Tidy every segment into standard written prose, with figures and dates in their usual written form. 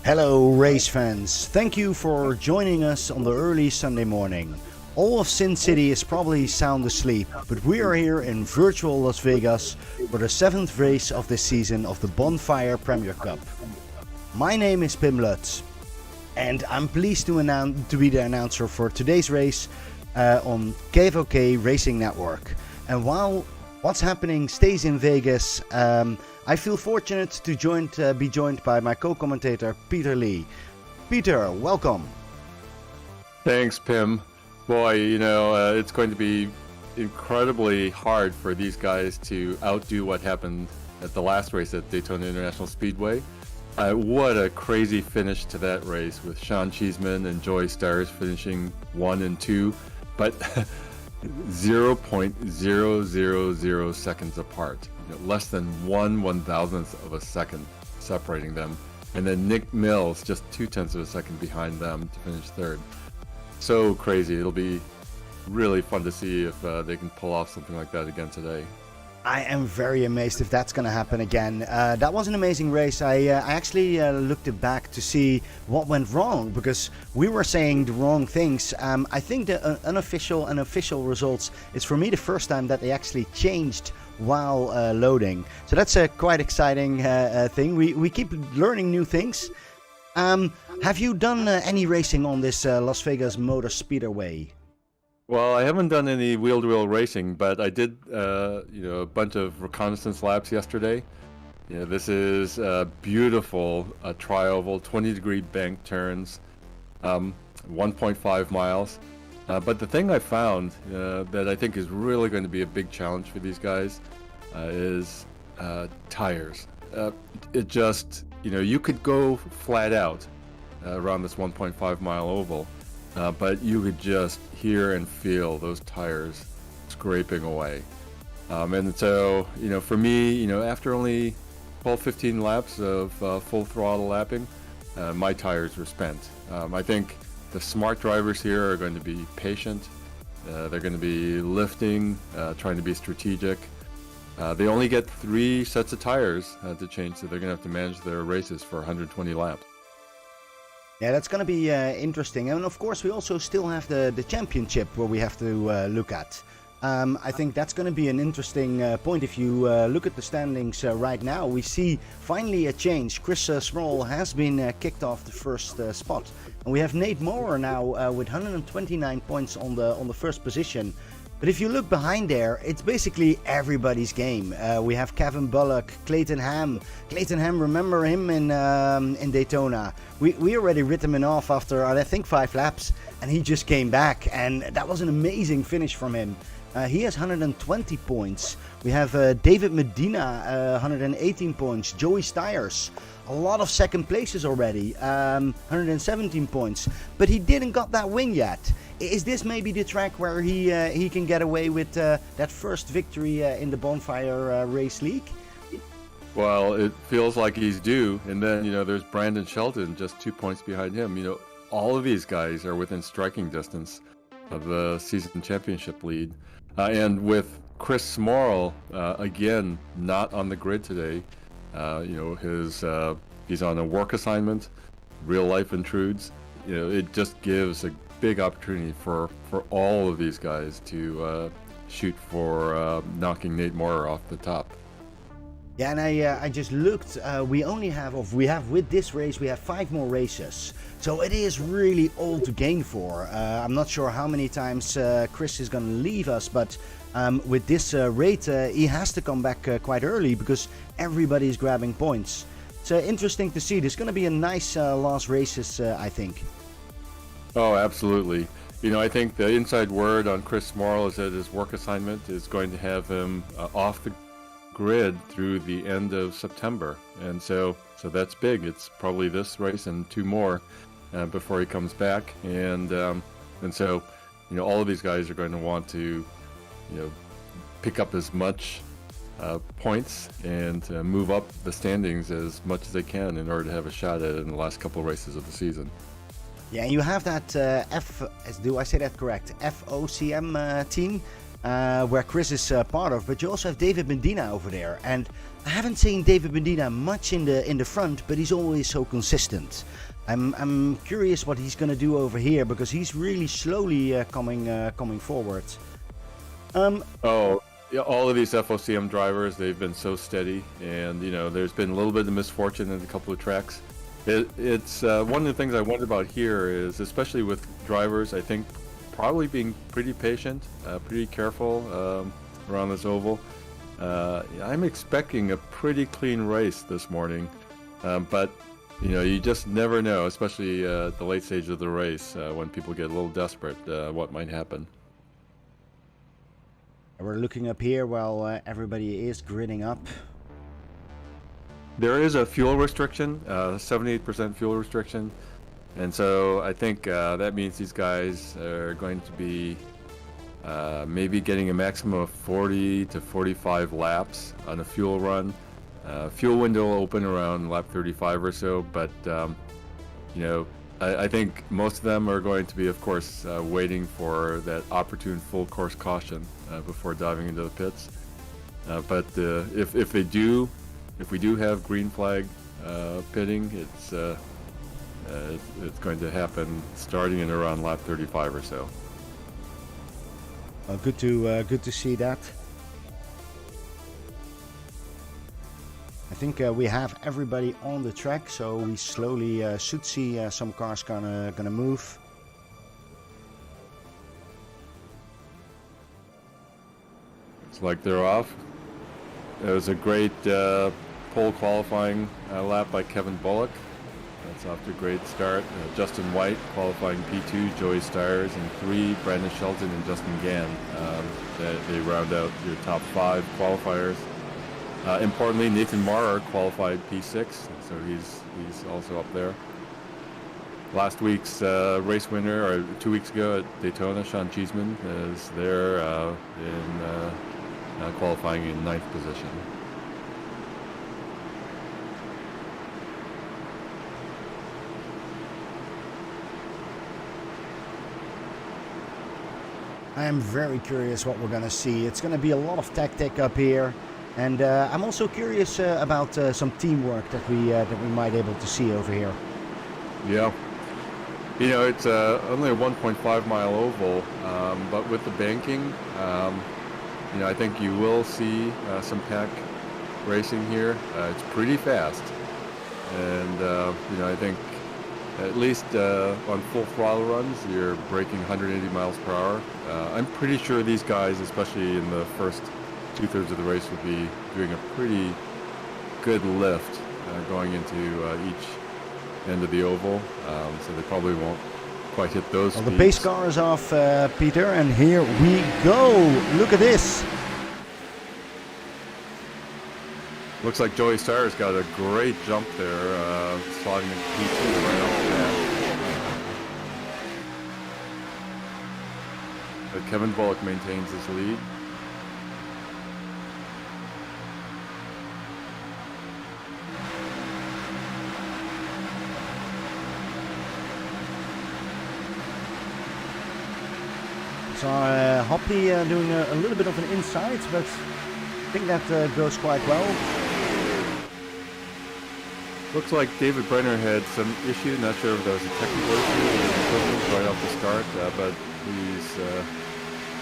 Hello race fans, thank you for joining us on the early Sunday morning. All of Sin City is probably sound asleep, but we are here in virtual Las Vegas for the 7th race of this season of the Bonfire Premier Cup. My name is Pim Lutz and I'm pleased to be the announcer for today's race on KFOK Racing Network. And while what's happening stays in Vegas, I feel fortunate to be joined by my co-commentator Peter Lee. Peter, welcome. Thanks, Pim. Boy, it's going to be incredibly hard for these guys to outdo what happened at the last race at Daytona International Speedway. What a crazy finish to that race with Sean Cheeseman and Joey Stars finishing 1 and 2, but 0.000 seconds apart. Less than 1/1000th of a second separating them. And then Nick Mills just 0.2 of a second behind them to finish third. So crazy. It'll be really fun to see if they can pull off something like that again today. I am very amazed if that's going to happen again. That was an amazing race. I actually looked it back to see what went wrong because we were saying the wrong things. I think the unofficial and official results, it's for me the first time that they actually changed while loading. So that's a quite exciting thing. We keep learning new things. Have you done any racing on this Las Vegas Motor Speedway? Well, I haven't done any wheel-to-wheel racing, but I did, a bunch of reconnaissance laps yesterday. This is a beautiful tri-oval, 20-degree bank turns, 1.5 miles. But the thing I found that I think is really going to be a big challenge for these guys is tires. It just, you could go flat out around this 1.5 mile oval. But you could just hear and feel those tires scraping away. And so, for me, after only 12-15 laps of full throttle lapping, my tires were spent. I think the smart drivers here are going to be patient. They're going to be lifting, trying to be strategic. They only get 3 sets of tires to change, so they're going to have to manage their races for 120 laps. Yeah, that's going to be interesting. And of course, we also still have the championship where we have to look at. I think that's going to be an interesting point. If you look at the standings right now, we see finally a change. Chris Small has been kicked off the first spot. And we have Nate Moore now with 129 points on the first position. But if you look behind there, it's basically everybody's game. We have Kevin Bullock, Clayton Ham. Clayton Ham, remember him in Daytona? We already written him off after, I think, 5 laps. And he just came back. And that was an amazing finish from him. He has 120 points. We have David Medina, 118 points. Joey Stiers, a lot of second places already, 117 points. But he didn't got that win yet. Is this maybe the track where he can get away with that first victory in the Bonfire Race League? Well, it feels like he's due. And then, there's Brandon Shelton just 2 points behind him. All of these guys are within striking distance of the season championship lead. And with Chris Smorrell, again, not on the grid today. He's on a work assignment. Real life intrudes. It just gives a big opportunity for all of these guys to shoot for knocking Nate Moore off the top. Yeah, and I just looked. We have with this race we have 5 more races, so it is really all to gain for. I'm not sure how many times Chris is going to leave us, but with this rate, he has to come back quite early because everybody's grabbing points. It's interesting to see. There's going to be a nice last races, I think. Oh, absolutely. I think the inside word on Chris Smorrell is that his work assignment is going to have him off the grid through the end of September. And so that's big. It's probably this race and 2 more before he comes back. And so, all of these guys are going to want to, pick up as much points and move up the standings as much as they can in order to have a shot at it in the last couple of races of the season. Yeah, and you have that do I say that correct? FOCM team where Chris is part of, but you also have David Medina over there. And I haven't seen David Medina much in the front, but he's always so consistent. I'm curious what he's going to do over here, because he's really slowly coming forward. Yeah, all of these FOCM drivers, they've been so steady, and there's been a little bit of misfortune in a couple of tracks. It's one of the things I wonder about here is, especially with drivers, I think probably being pretty patient, pretty careful around this oval. I'm expecting a pretty clean race this morning, but you just never know, especially at the late stage of the race, when people get a little desperate, what might happen. We're looking up here while everybody is gridding up. There is a fuel restriction, 78% fuel restriction, and so I think that means these guys are going to be maybe getting a maximum of 40 to 45 laps on a fuel run. Fuel window will open around lap 35 or so, but I think most of them are going to be, of course, waiting for that opportune full course caution before diving into the pits. But if we do have green flag pitting, it's going to happen starting in around lap 35 or so. Good to see that. I think we have everybody on the track, so we slowly should see some cars gonna move. Looks like they're off. It was a great pole qualifying lap by Kevin Bullock. That's off to a great start. Justin White qualifying P2, Joey Stiers in 3, Brandon Shelton and Justin Gann. They round out your top 5 qualifiers. Importantly, Nathan Maurer qualified P6, so he's also up there. Last week's race winner, or 2 weeks ago at Daytona, Sean Cheeseman is there in qualifying in 9th position. I am very curious what we're gonna see. It's gonna be a lot of tactic up here. And I'm also curious about some teamwork that we might be able to see over here. Yeah, it's only a 1.5 mile oval, but with the banking, I think you will see some pack racing here. It's pretty fast, and I think at least on full throttle runs, you're braking 180 miles per hour. I'm pretty sure these guys, especially in the first 2/3 of the race, will be doing a pretty good lift going into each end of the oval, so they probably won't quite hit those speeds. The pace car is off, Peter, and here we go. Look at this. Looks like Joey Stiers got a great jump there, sliding into P2 right off the bat. But Kevin Bullock maintains his lead. So Hoppy doing a little bit of an inside, but I think that goes quite well. Looks like David Brenner had some issue. Not sure if that was a technical issue with his equipment right off the start, but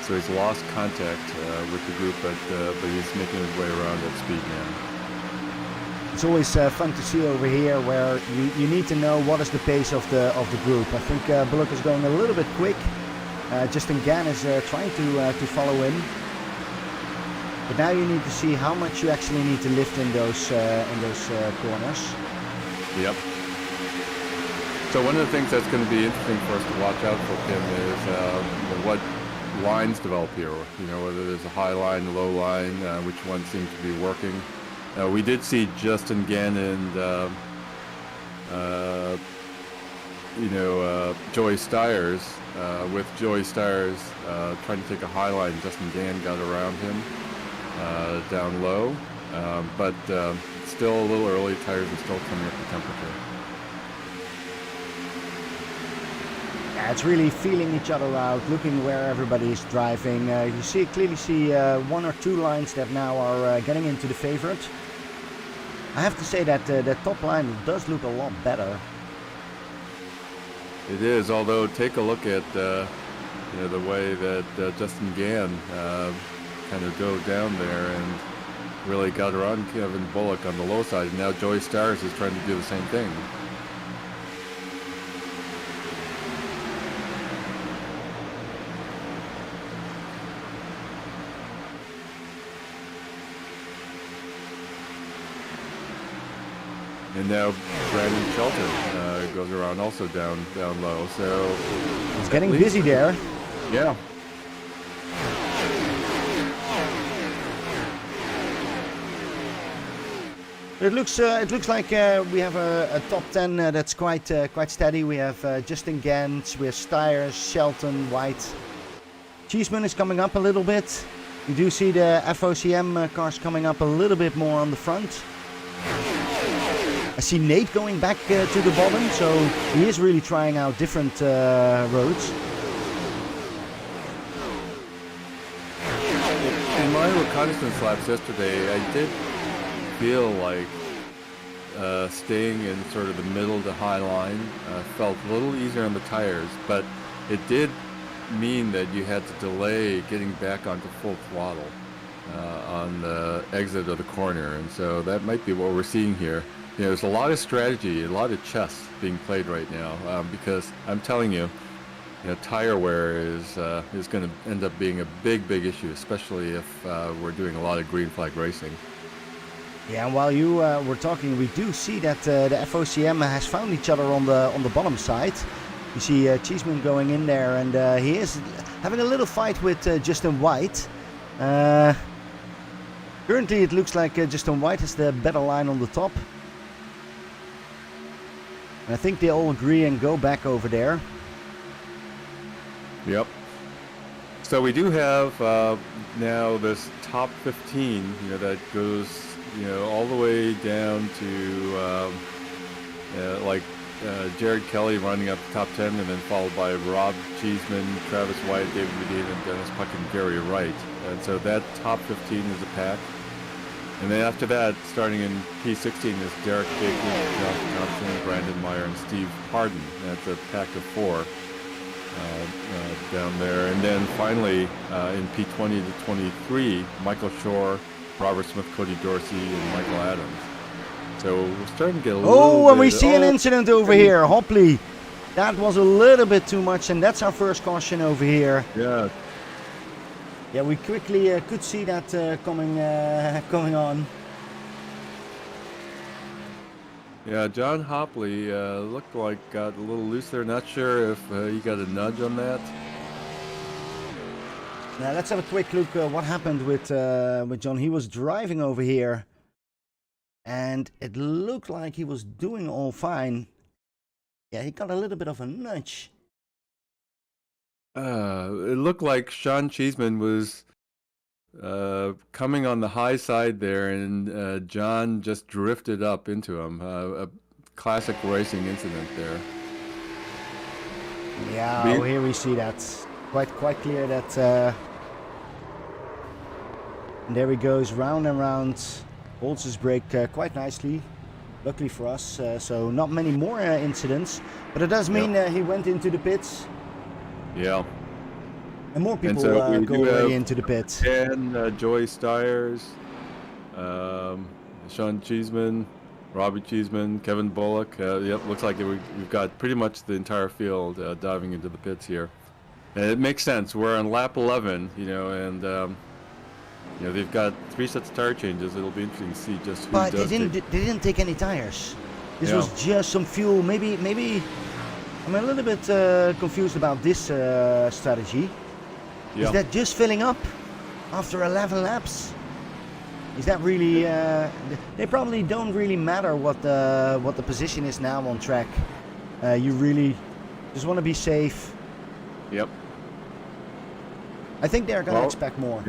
he's lost contact with the group, but he's making his way around at speed now. It's always fun to see over here, where you need to know what is the pace of the group. I think Bullock is going a little bit quick. Justin Gann is trying to follow in, but now you need to see how much you actually need to lift in those corners. Yep. So one of the things that's going to be interesting for us to watch out for, Kim, is what lines develop here. Whether there's a high line, low line, which one seems to be working. We did see Justin Gann and Joey Stiers. With Joey Stiers trying to take a high line, Justin Gann got around him down low, but still a little early. Tires are still coming up to temperature. Yeah, it's really feeling each other out, looking where everybody is driving. You clearly see one or two lines that now are getting into the favorite. I have to say that the top line does look a lot better. It is, although take a look at the way that Justin Gann kind of dove down there and really got around Kevin Bullock on the low side, and now Joey Stars is trying to do the same thing. And now Brandon Shelton goes around also down low, so it's getting busy there. Yeah. It looks like we have a top 10 that's quite steady. We have Justin Gant, we have Stiers, Shelton, White. Cheeseman is coming up a little bit. You do see the FOCM cars coming up a little bit more on the front. I see Nate going back to the bottom, so he is really trying out different roads. In my reconnaissance laps yesterday, I did feel like staying in sort of the middle to high line felt a little easier on the tires, but it did mean that you had to delay getting back onto full throttle on the exit of the corner, and so that might be what we're seeing here. There's a lot of strategy, a lot of chess being played right now, because I'm telling you, tire wear is going to end up being a big issue, especially if we're doing a lot of green flag racing. Yeah, and while you were talking, we do see that the FOCM has found each other on the bottom side. You see Cheeseman going in there, and he is having a little fight with Justin White. Currently, it looks like Justin White has the better line on the top. And I think they all agree and go back over there. Yep. So we do have now this top 15, that goes, all the way down to Jared Kelly running up the top 10, and then followed by Rob Cheeseman, Travis White, David Medina, and Dennis Puck and Gary Wright. And so that top 15 is a pack. And then after that, starting in P16, is Derek Baker, Josh Johnson, Brandon Meyer, and Steve Harden. That's a pack of 4 down there. And then finally, in P20 to 23, Michael Shore, Robert Smith, Cody Dorsey, and Michael Adams. So we're starting to get a little Oh, and we bit, see an incident over here. Hopley. That was a little bit too much, and that's our first caution over here. Yeah. Yeah, we quickly could see that going on. Yeah, John Hopley looked like got a little loose there. Not sure if he got a nudge on that. Now let's have a quick look what happened with John. He was driving over here, and it looked like he was doing all fine. Yeah, he got a little bit of a nudge. It looked like Sean Cheeseman was coming on the high side there, and John just drifted up into him. A classic racing incident there. Yeah, here we see that. Quite clear that and there he goes round and round, holds his brake quite nicely, luckily for us. So not many more incidents, but it does mean he went into the pits. Yeah. And more people so go away into the pits. And Joey Stiers, Sean Cheeseman, Robbie Cheeseman, Kevin Bullock. Yep, looks like we've got pretty much the entire field diving into the pits here. And it makes sense. We're on lap 11, and they've got 3 sets of tire changes. It'll be interesting to see just who but does. They didn't take any tires. This was just some fuel. Maybe I'm a little bit confused about this strategy. Yeah. Is that just filling up after 11 laps? Is that really? They probably don't really matter what the position is now on track. You really just want to be safe. Yep. I think they're gonna expect more.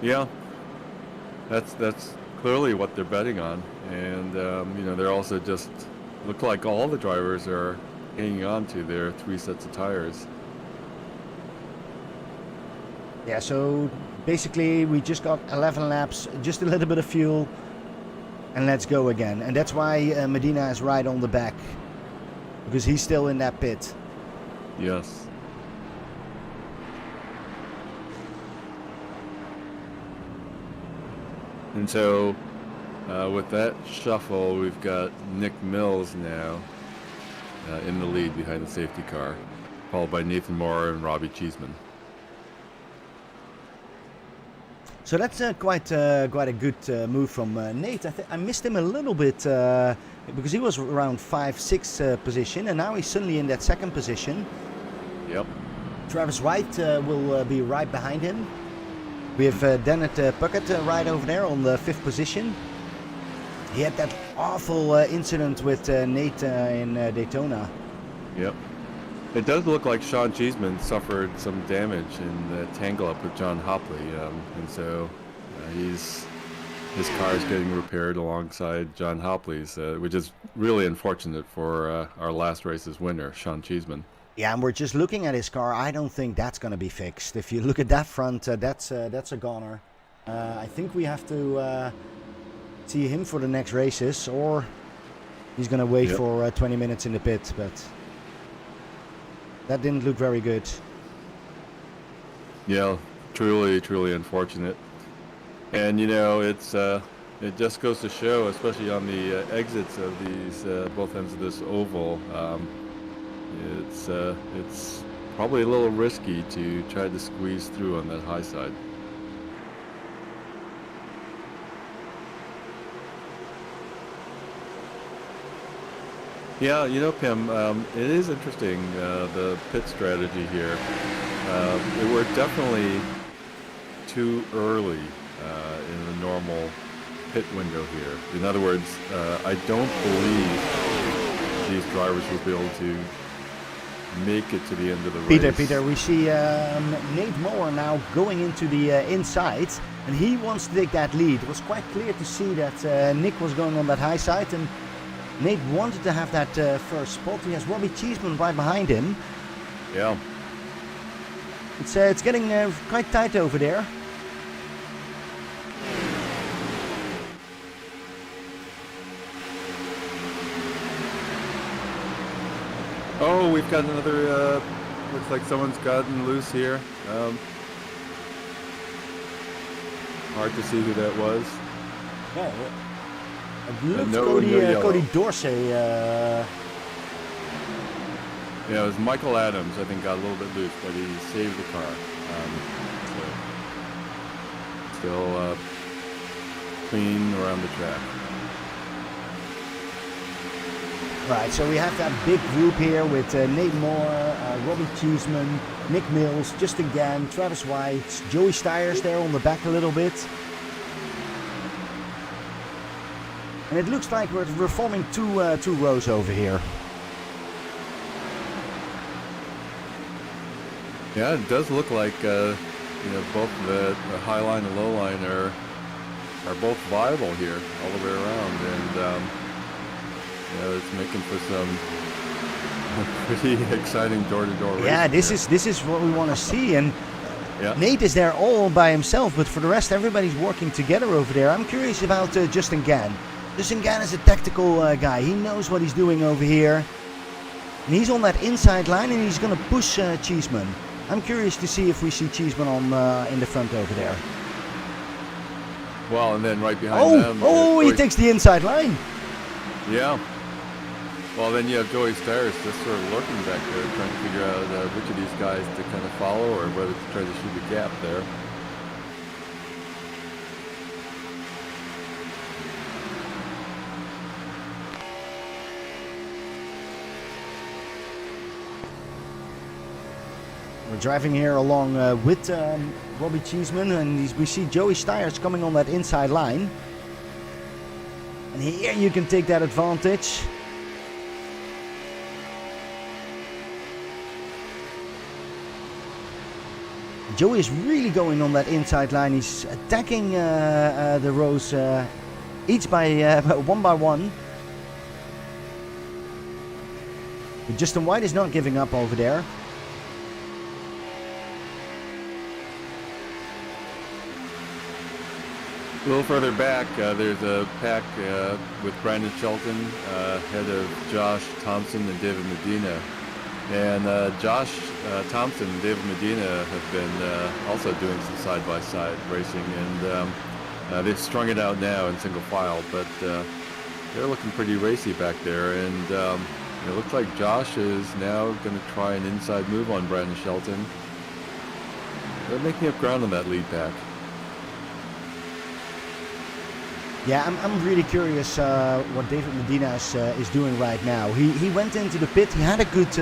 Yeah. That's clearly what they're betting on, and they're also just look like all the drivers are hanging on to their 3 sets of tires. Yeah, so basically we just got 11 laps, just a little bit of fuel, and let's go again. And that's why Medina is right on the back, because he's still in that pit. Yes. And so, with that shuffle, we've got Nick Mills now in the lead behind the safety car, followed by Nathan Moore and Robbie Cheeseman. So that's quite a good move from Nate. I missed him a little bit because he was around 5-6 position, and now he's suddenly in that second position. Yep. Travis Wright will be right behind him. We have Dennett Puckett right over there on the 5th position. He had that awful incident with Nate in Daytona. Yep. It does look like Sean Cheeseman suffered some damage in the tangle-up with John Hopley, and so his car is getting repaired alongside John Hopley's, which is really unfortunate for our last race's winner, Sean Cheeseman. Yeah, and we're just looking at his car. I don't think that's going to be fixed. If you look at that front, that's a goner. I think we have to see him for the next races, or he's going to wait for 20 minutes in the pit. But that didn't look very good. Yeah, truly unfortunate. And you know, it just goes to show, especially on the exits of these both ends of this oval. It's probably a little risky to try to squeeze through on that high side. Yeah, you know, Pim, it is interesting, the pit strategy here. We're definitely too early in the normal pit window here. In other words, I don't believe these drivers will be able to make it to the end of the race. Peter, we see Nate Moore now going into the inside, and he wants to take that lead. It was quite clear to see that Nick was going on that high side, and Nate wanted to have that first spot. He has Robbie Cheeseman right behind him. Yeah. It's getting quite tight over there. Oh, we've got another, looks like someone's gotten loose here. Hard to see who that was. Yeah, it looks Cody Dorsey. Yeah, it was Michael Adams, I think, got a little bit loose, but he saved the car. So still clean around the track. Right, so we have that big group here with Nate Moore, Robbie Cheeseman, Nick Mills, Justin Gann, Travis White, Joey Stiers there on the back a little bit. And it looks like we're forming two rows over here. Yeah, it does look like both the high line and low line are both viable here all the way around, and it's making for some pretty exciting door-to-door racing. Yeah, this is what we want to see, and Nate is there all by himself, but for the rest, everybody's working together over there. I'm curious about Justin Gann. Justin Gann is a tactical guy. He knows what he's doing over here, and he's on that inside line, and he's going to push Cheeseman. I'm curious to see if we see Cheeseman on in the front over there. Well, and then right behind them... he takes the inside line. Yeah. Well, then you have Joey Stiers just sort of lurking back there, trying to figure out which of these guys to kind of follow or whether to try to shoot a gap there. We're driving here along with Robbie Cheeseman, and we see Joey Stiers coming on that inside line. And here you can take that advantage. Joey is really going on that inside line. He's attacking the rows each by one by one. Justin White is not giving up over there. A little further back, there's a pack with Brandon Shelton, ahead of Josh Thompson and David Medina. And Josh Thompson and David Medina have been also doing some side-by-side racing, and they've strung it out now in single file, but they're looking pretty racy back there. And it looks like Josh is now going to try an inside move on Brandon Shelton. They're making up ground on that lead pack. Yeah, I'm really curious what David Medina is doing right now. He went into the pit, he had a good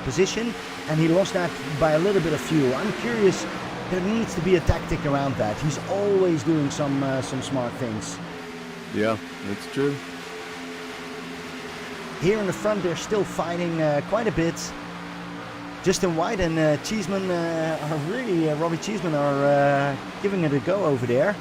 position, and he lost that by a little bit of fuel. I'm curious, there needs to be a tactic around that. He's always doing some smart things. Yeah, that's true. Here in the front, they're still fighting quite a bit. Justin White and Cheeseman are really, Robbie Cheeseman are giving it a go over there.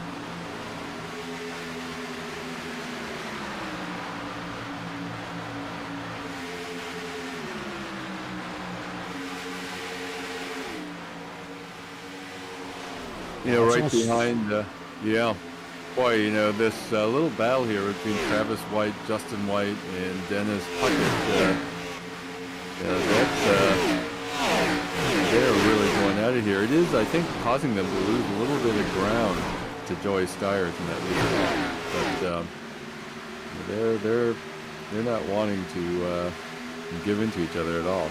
You know, right behind, yeah. Boy, you know, this little battle here between Travis White, Justin White, and Dennis Puckett, they're really going at it here. It is, I think, causing them to lose a little bit of ground to Joey Stiers in that lead. But they're not wanting to give in to each other at all.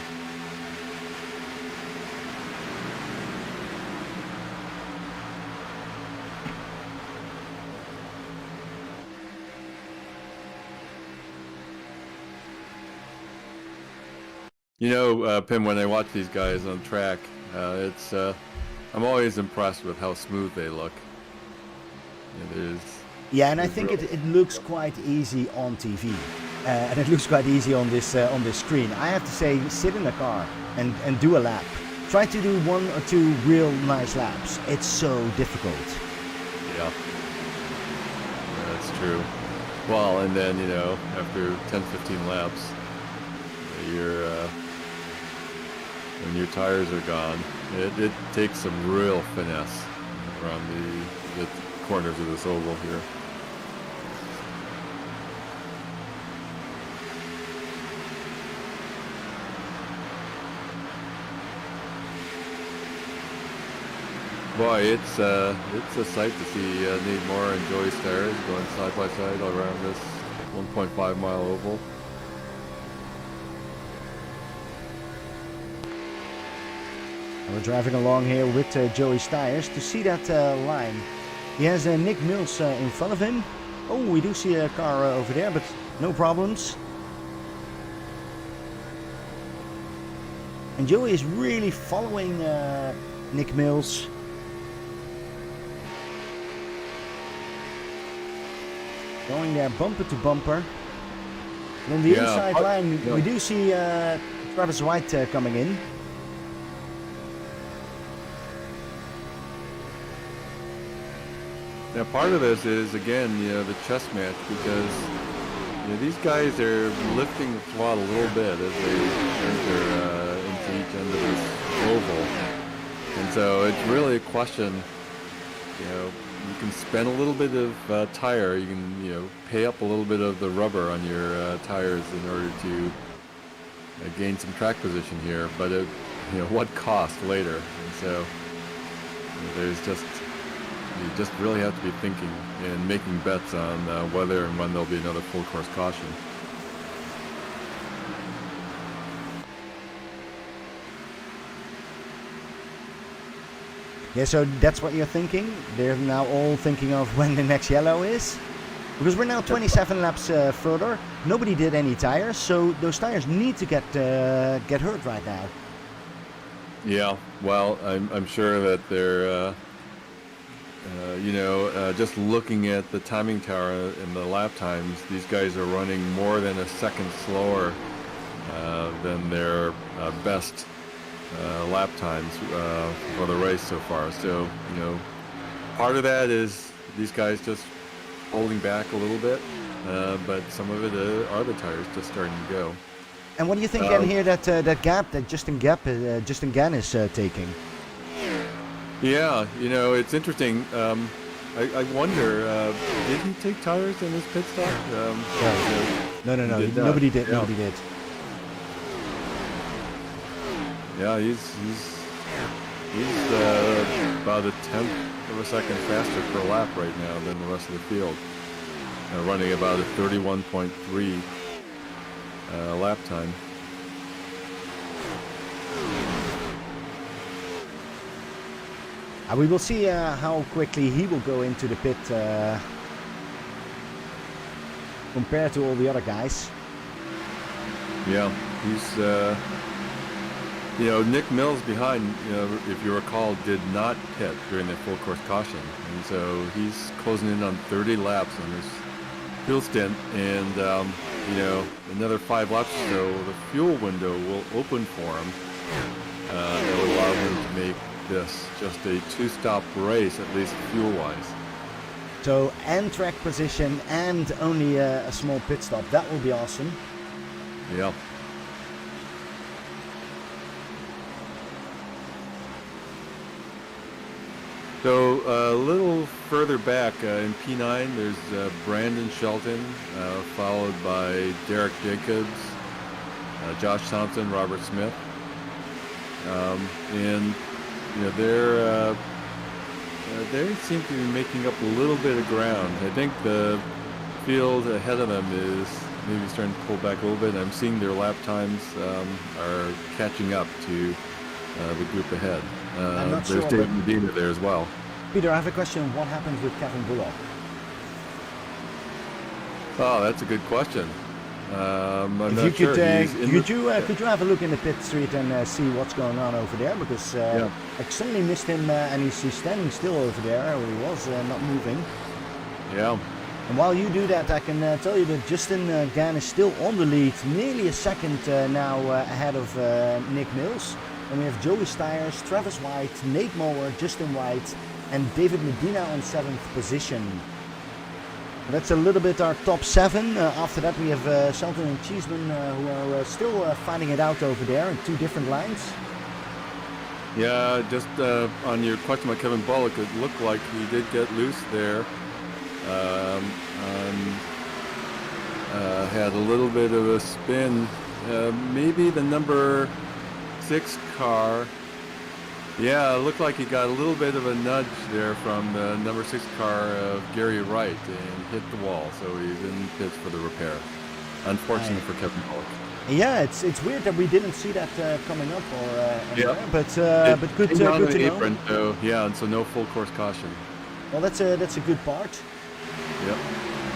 You know, Pim, when I watch these guys on track, I'm always impressed with how smooth they look. Yeah, and I think it looks quite easy on TV, and it looks quite easy on this screen. I have to say, sit in the car and do a lap. Try to do 1 or 2 real nice laps. It's so difficult. Yeah, that's true. Well, and then, you know, after 10, 15 laps, when your tires are gone, it takes some real finesse around the corners of this oval here. Boy, it's a sight to see Nate Moore and Joey Stiers going side by side around this 1.5 mile oval. We're driving along here with Joey Stiers to see that line. He has Nick Mills in front of him. Oh, we do see a car over there, but no problems. And Joey is really following Nick Mills. Going there bumper to bumper. And on the inside line, we do see Travis White coming in. Now, part of this is, again, you know, the chess match, because, you know, these guys are lifting the throttle a little bit as they enter into each end of this oval. And so it's really a question, you know, you can spend a little bit of tire, you can, you know, pay up a little bit of the rubber on your tires in order to gain some track position here, but, you know, what cost later? And so there's you just really have to be thinking and making bets on whether and when there'll be another full course caution. Yeah, so that's what you're thinking? They're now all thinking of when the next yellow is? Because we're now 27 laps further. Nobody did any tires, so those tires need to get hurt right now. Yeah, well, I'm sure that they're you know, just looking at the timing tower and the lap times, these guys are running more than a second slower than their best lap times for the race so far. So, you know, part of that is these guys just holding back a little bit, but some of it are the tires just starting to go. And what do you think then here that gap that Justin Gann is taking? Yeah, it's interesting. I wonder, did he take tires in his pit stop? No. Nobody did. Yeah. Nobody did. Yeah, he's about a tenth of a second faster per lap right now than the rest of the field. Running about a 31.3 lap time. We will see how quickly he will go into the pit compared to all the other guys. Yeah, he's, Nick Mills behind, if you recall, did not pit during the full course caution. And so he's closing in on 30 laps on his fuel stint. And, another 5 laps or so, the fuel window will open for him. That will allow him to make this just a 2-stop race, at least fuel-wise. So, and track position and only a small pit stop. That will be awesome. Yeah. So a little further back in P9, there's Brandon Shelton, followed by Derek Jacobs, Josh Thompson, Robert Smith. And they seem to be making up a little bit of ground. I think the field ahead of them is maybe starting to pull back a little bit. I'm seeing their lap times are catching up to the group ahead. I'm not there's sure, David Medina there as well. Peter, I have a question. What happens with Kevin Bullock? Oh, that's a good question. I'm if not you sure. Could you have a look in the pit street and see what's going on over there? Because I suddenly missed him, and he's standing still over there where he was, not moving. Yeah. And while you do that, I can tell you that Justin Gann is still on the lead, nearly a second now ahead of Nick Mills. And we have Joey Styres, Travis White, Nate Moore, Justin White, and David Medina on 7th position. That's a little bit our top 7. After that we have Shelton and Cheeseman who are still fighting it out over there in 2 different lines. Yeah, just on your question about Kevin Bullock, it looked like he did get loose there. Had a little bit of a spin. Maybe the number 6 car. Yeah, it looked like he got a little bit of a nudge there from the number 6 car of Gary Wright and hit the wall, so he's in pits for the repair. Unfortunate for Kevin Bullock. Yeah, it's weird that we didn't see that coming up or anywhere, but good to know. Apron, so, yeah, and so no full course caution. Well, that's a good part. Yep.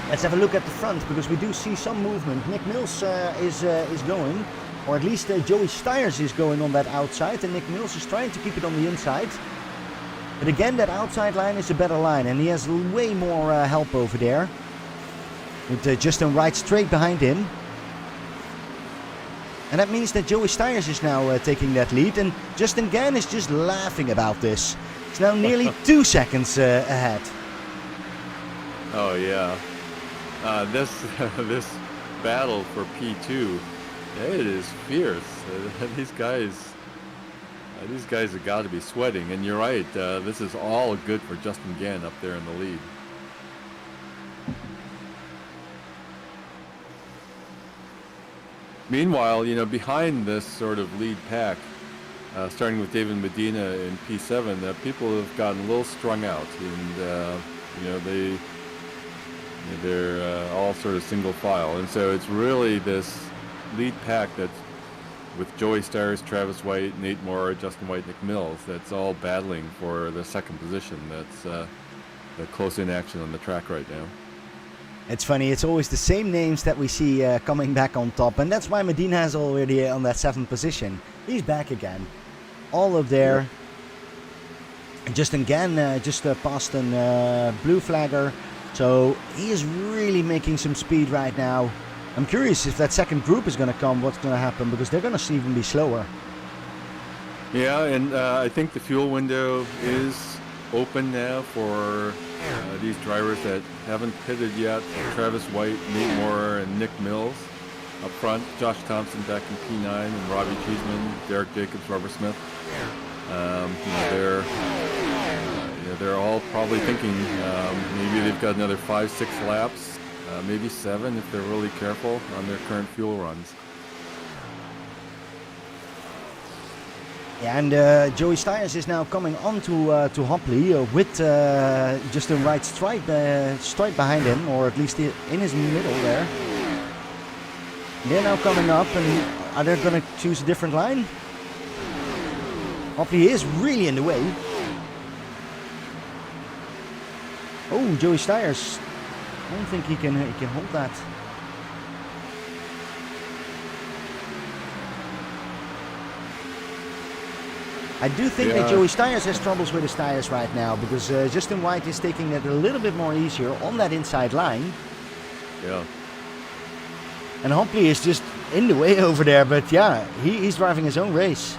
Let's have a look at the front because we do see some movement. Nick Mills is going. Or at least Joey Styres is going on that outside, and Nick Mills is trying to keep it on the inside. But again, that outside line is a better line, and he has way more help over there. With Justin Wright straight behind him. And that means that Joey Styres is now taking that lead, and Justin Gann is just laughing about this. It's now nearly 2 seconds ahead. Oh yeah, this battle for P2. It is fierce. These guys have got to be sweating. And you're right. This is all good for Justin Gann up there in the lead. Meanwhile, behind this sort of lead pack, starting with David Medina in P7, people have gotten a little strung out, and they're all sort of single file, and so it's really this lead pack that's with Joey Styres, Travis White, Nate Moore, Justin White, Nick Mills, that's all battling for the second position. That's the close-in action on the track right now. It's funny, it's always the same names that we see coming back on top, and that's why Medina is already on that 7th position. He's back again. All up there. Yeah. Justin Gann just passed a blue flagger, so he is really making some speed right now. I'm curious if that second group is going to come, what's going to happen, because they're going to even be slower. Yeah, and I think the fuel window is open now for these drivers that haven't pitted yet. Travis White, Nate Moore, and Nick Mills. up front, Josh Thompson back in P9, and Robbie Cheeseman, Derek Jacobs, Rubber Smith. They're all probably thinking maybe they've got another 5-6 laps, maybe 7 if they're really careful on their current fuel runs. Yeah, and Joey Styres is now coming on to Hopley with just the right stripe behind him, or at least in his middle there. They're now coming up, and are they going to choose a different line? Hopley is really in the way. Oh, Joey Styres. I don't think he can hold that. I do think that Joey Styres has troubles with his tires right now, because Justin White is taking it a little bit more easier on that inside line. Yeah. And Hopley is just in the way over there, but yeah, he's driving his own race.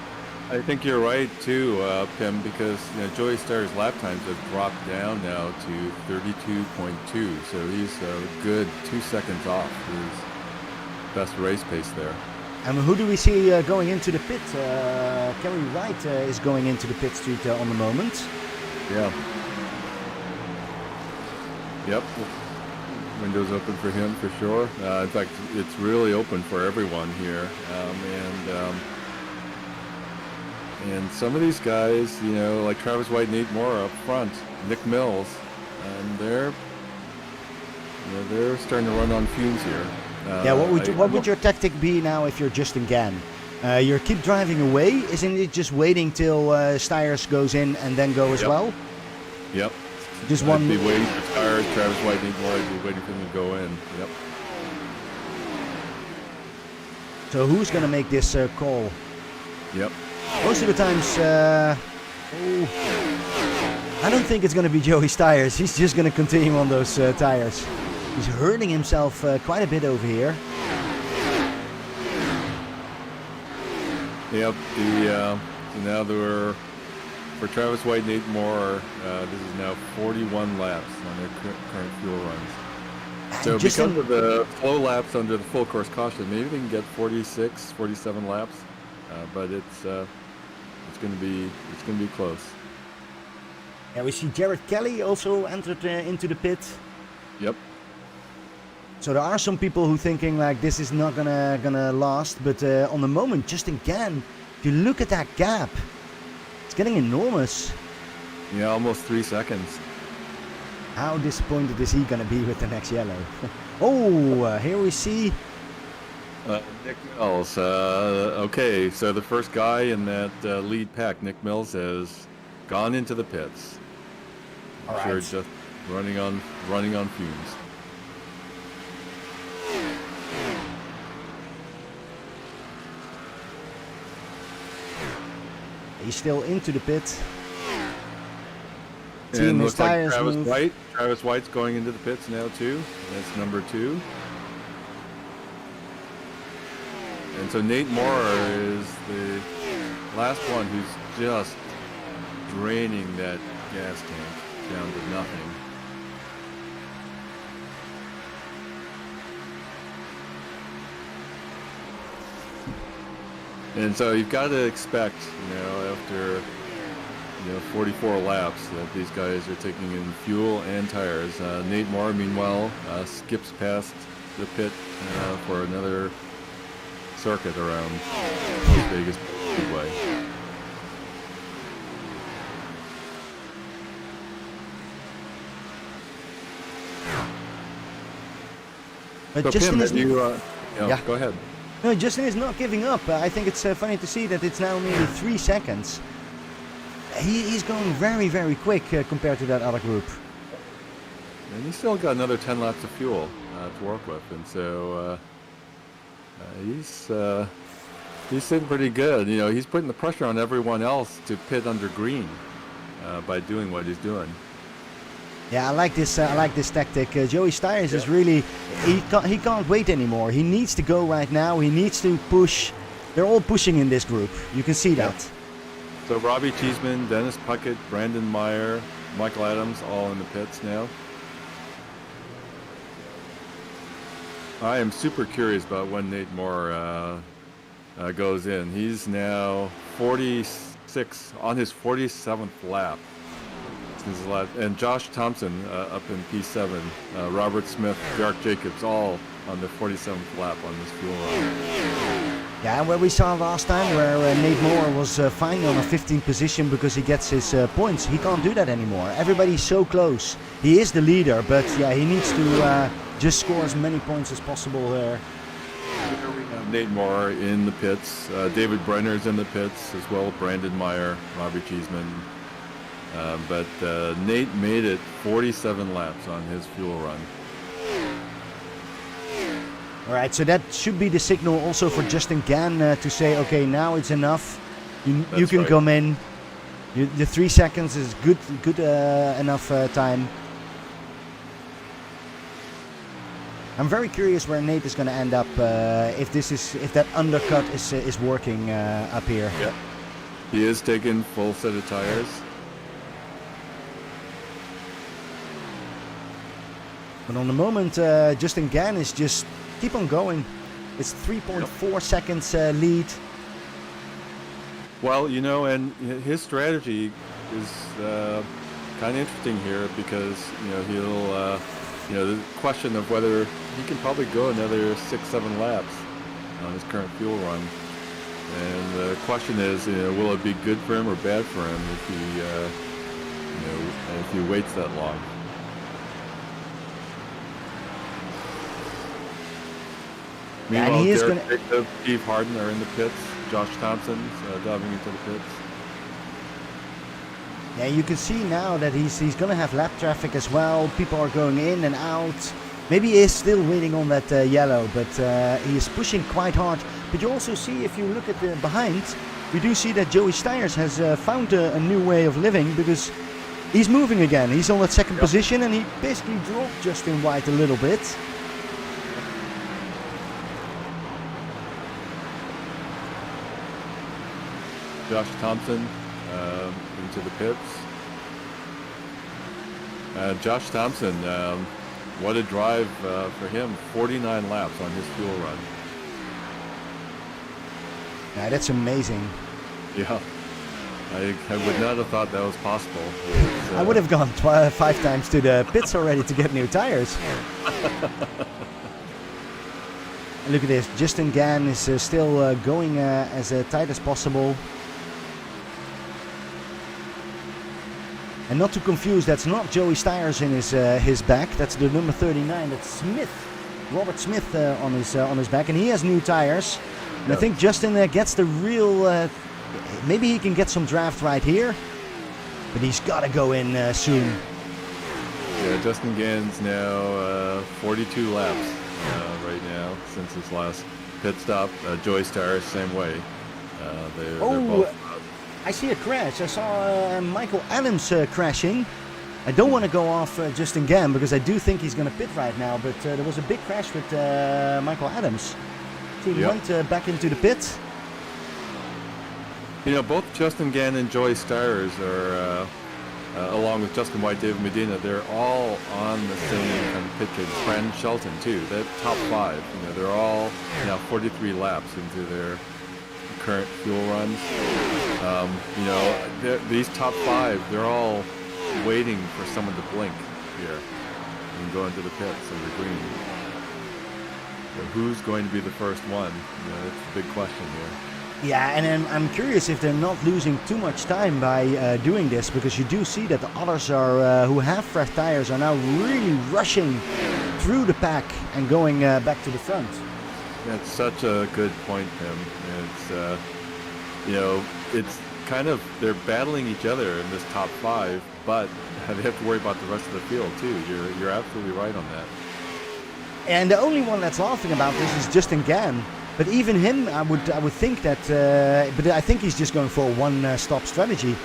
I think you're right too, Pim, because Joey Styres' lap times have dropped down now to 32.2, so he's a good 2 seconds off his best race pace there. And who do we see going into the pit? Kerry Wright is going into the pit street on the moment. Yeah. Yep. Windows open for him for sure. In fact, it's really open for everyone here. And some of these guys, like Travis White, Nate Moore up front, Nick Mills, and they're starting to run on fumes here. Yeah, what would your tactic be now if you're Justin Gann? You keep driving away, isn't it just waiting till Styres goes in and then go as well? Yep. Just I'd be waiting for Styres, Travis White, Nate Moore, I'd be waiting for them to go in. Yep. So who's going to make this call? Yep. Most of the times, I don't think it's going to be Joey Styres. He's just going to continue on those tires. He's hurting himself quite a bit over here. Yep. Now for Travis White, Nate Moore, this is now 41 laps on their current fuel runs. So because of the slow laps under the full course caution, maybe they can get 46, 47 laps, but it's going to be close. Yeah, we see Jared Kelly also entered into the pit. Yep. So there are some people who thinking like this is not gonna last, but on the moment, Justin Gann, if you look at that gap, it's getting enormous. Yeah, almost 3 seconds. How disappointed is he gonna be with the next yellow? Oh, here we see Nick Mills. Okay, so the first guy in that lead pack, Nick Mills, has gone into the pits. All right. Sure, just running on fumes. He's still into the pit. And looks like Travis White's going into the pits now too. That's number 2. And so Nate Moore is the last one who's just draining that gas tank down to nothing. And so you've got to expect, after 44 laps, that these guys are taking in fuel and tires. Nate Moore, meanwhile, skips past the pit for another circuit around Las Vegas Speedway. But so Justin Pim, go ahead. No, Justin is not giving up. I think it's funny to see that it's now nearly 3 seconds. He's going very, very quick compared to that other group. And he's still got another 10 laps of fuel to work with, and so he's sitting pretty good. He's putting the pressure on everyone else to pit under green by doing what he's doing. Yeah, I like this tactic. Joey Styres is really he can't wait anymore. He needs to go right now. He needs to push. They're all pushing in this group. You can see that. So Robbie Cheeseman, Dennis Puckett, Brandon Meyer, Michael Adams, all in the pits now. I am super curious about when Nate Moore goes in. He's now 46 on his 47th lap. And Josh Thompson up in P7, Robert Smith, Derek Jacobs, all on the 47th lap on this fuel run. Yeah, where we saw last time where Nate Moore was finally on a 15th position because he gets his points. He can't do that anymore. Everybody's so close. He is the leader, but yeah, he needs to just score as many points as possible there. Here we have Nate Moore in the pits. David Brenner's in the pits as well. Brandon Meyer, Robbie Cheeseman. But Nate made it 47 laps on his fuel run. All right, so that should be the signal also for Justin Gann to say, okay, now it's enough. You can come in. The 3 seconds is good enough time. I'm very curious where Nate is going to end up if that undercut is working up here. Yeah, he is taking full set of tires. But on the moment, Justin Gann is just keep on going. It's 3.4 seconds lead. Well, you know, and his strategy is kind of interesting here because, you know, he'll, you know, the question of whether he can probably go another 6-7 laps on his current fuel run. And the question is, you know, will it be good for him or bad for him if he, you know, if he waits that long? Yeah, and he is Derek Jacobs, Steve Harden are in the pits. Josh Thompson's diving into the pits. Yeah, you can see now that he's going to have lap traffic as well. People are going in and out. Maybe he is still waiting on that yellow, but he is pushing quite hard. But you also see, if you look at the behind, we do see that Joey Steyers has found a new way of living because he's moving again. He's on that second position and he basically dropped Justin White a little bit. Josh Thompson into the pits. Josh Thompson, what a drive for him. 49 laps on his fuel run. Yeah, that's amazing. Yeah, I would not have thought that was possible. I would have gone 5 times to the pits already to get new tires. And look at this, Justin Gann is still going as tight as possible. And not to confuse, that's not Joey Steyers in his back. That's the number 39. That's Smith, Robert Smith on his back, and he has new tires. And I think Justin gets the real. Maybe he can get some draft right here, but he's got to go in soon. Yeah, Justin Gann's now 42 laps right now since his last pit stop. Joey Steyers, same way. They're both. I see a crash. I saw Michael Adams crashing. I don't want to go off Justin Gann because I do think he's going to pit right now, but there was a big crash with Michael Adams. He went back into the pit. You know, both Justin Gann and Joey Steyers are, along with Justin White, David Medina, they're all on the same kind of pit trade. Brandon Shelton, too. They're top 5. You know, they're all now 43 laps into their current fuel runs. You know, these top 5, they're all waiting for someone to blink here and go into the pits and the green. So who's going to be the first one? You know, that's the big question here. Yeah, and I'm curious if they're not losing too much time by doing this, because you do see that the others are who have fresh tires are now really rushing through the pack and going back to the front. That's such a good point, Tim. It's you know, it's kind of they're battling each other in this top 5, but they have to worry about the rest of the field too. You're absolutely right on that. And the only one that's laughing about this is Justin Gann. But even him, I would think that. But I think he's just going for a one-stop strategy.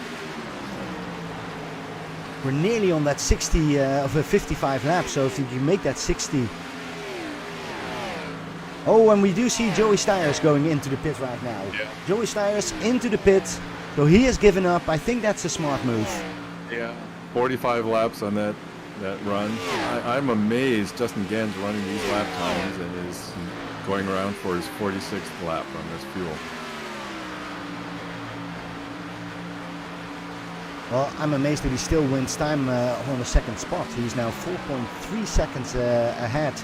We're nearly on that 60 of a 55 lap. So if you can make that 60. Oh, and we do see Joey Steyers going into the pit right now. Yeah. Joey Steyers into the pit. So he has given up. I think that's a smart move. Yeah. 45 laps on that that run. I'm amazed Justin Gann's running these lap times and is going around for his 46th lap on this fuel. Well, I'm amazed that he still wins time on the second spot. He's now 4.3 seconds ahead.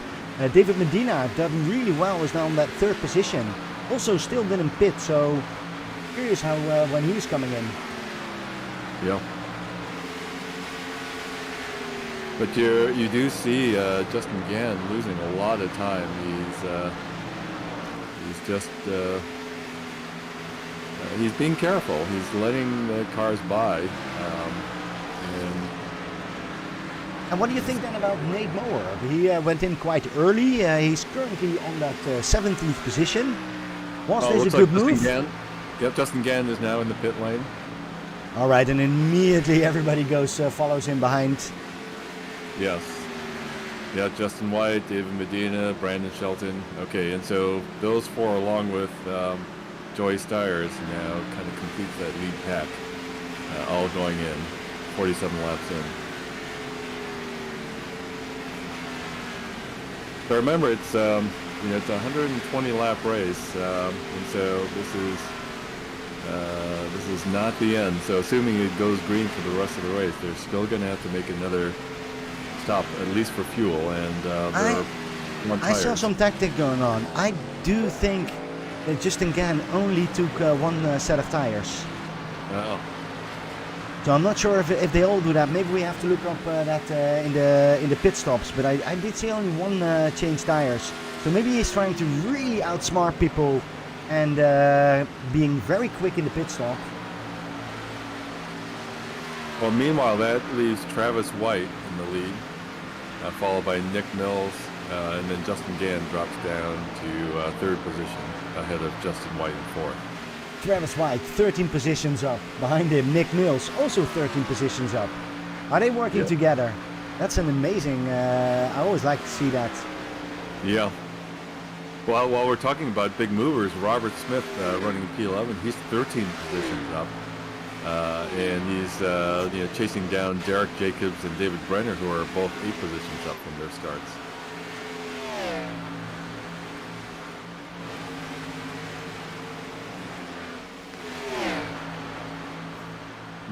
David Medina done really well, is now in that third position. Also still didn't pit, so curious how when he's coming in. Yeah. But you do see Justin Gann losing a lot of time. He's just he's being careful. He's letting the cars by. And what do you think then about Nate Moore? He went in quite early. He's currently on that 17th position. Was this a good move? Yep, Justin Gann is now in the pit lane. All right, and immediately everybody goes follows him behind. Yes. Yeah, Justin White, David Medina, Brandon Shelton. Okay, and so those four, along with Joey Stiers, now kind of completes that lead pack, all going in, 47 laps in. So remember, it's it's a 120 lap race, and so this is not the end. So assuming it goes green for the rest of the race, they're still going to have to make another stop, at least for fuel, and I saw some tactic going on. I do think that Justin Gann only took one set of tires. Oh. So I'm not sure if they all do that. Maybe we have to look up that in the pit stops. But I did see only one change tires. So maybe he's trying to really outsmart people and being very quick in the pit stop. Well, meanwhile, that leaves Travis White in the lead, followed by Nick Mills, and then Justin Gann drops down to third position, ahead of Justin White in fourth. Travis White, 13 positions up. Behind him, Nick Mills, also 13 positions up. Are they working together? That's an amazing... I always like to see that. Yeah. Well, while we're talking about big movers, Robert Smith running P11, he's 13 positions up. And he's chasing down Derek Jacobs and David Brenner, who are both 8 positions up from their starts.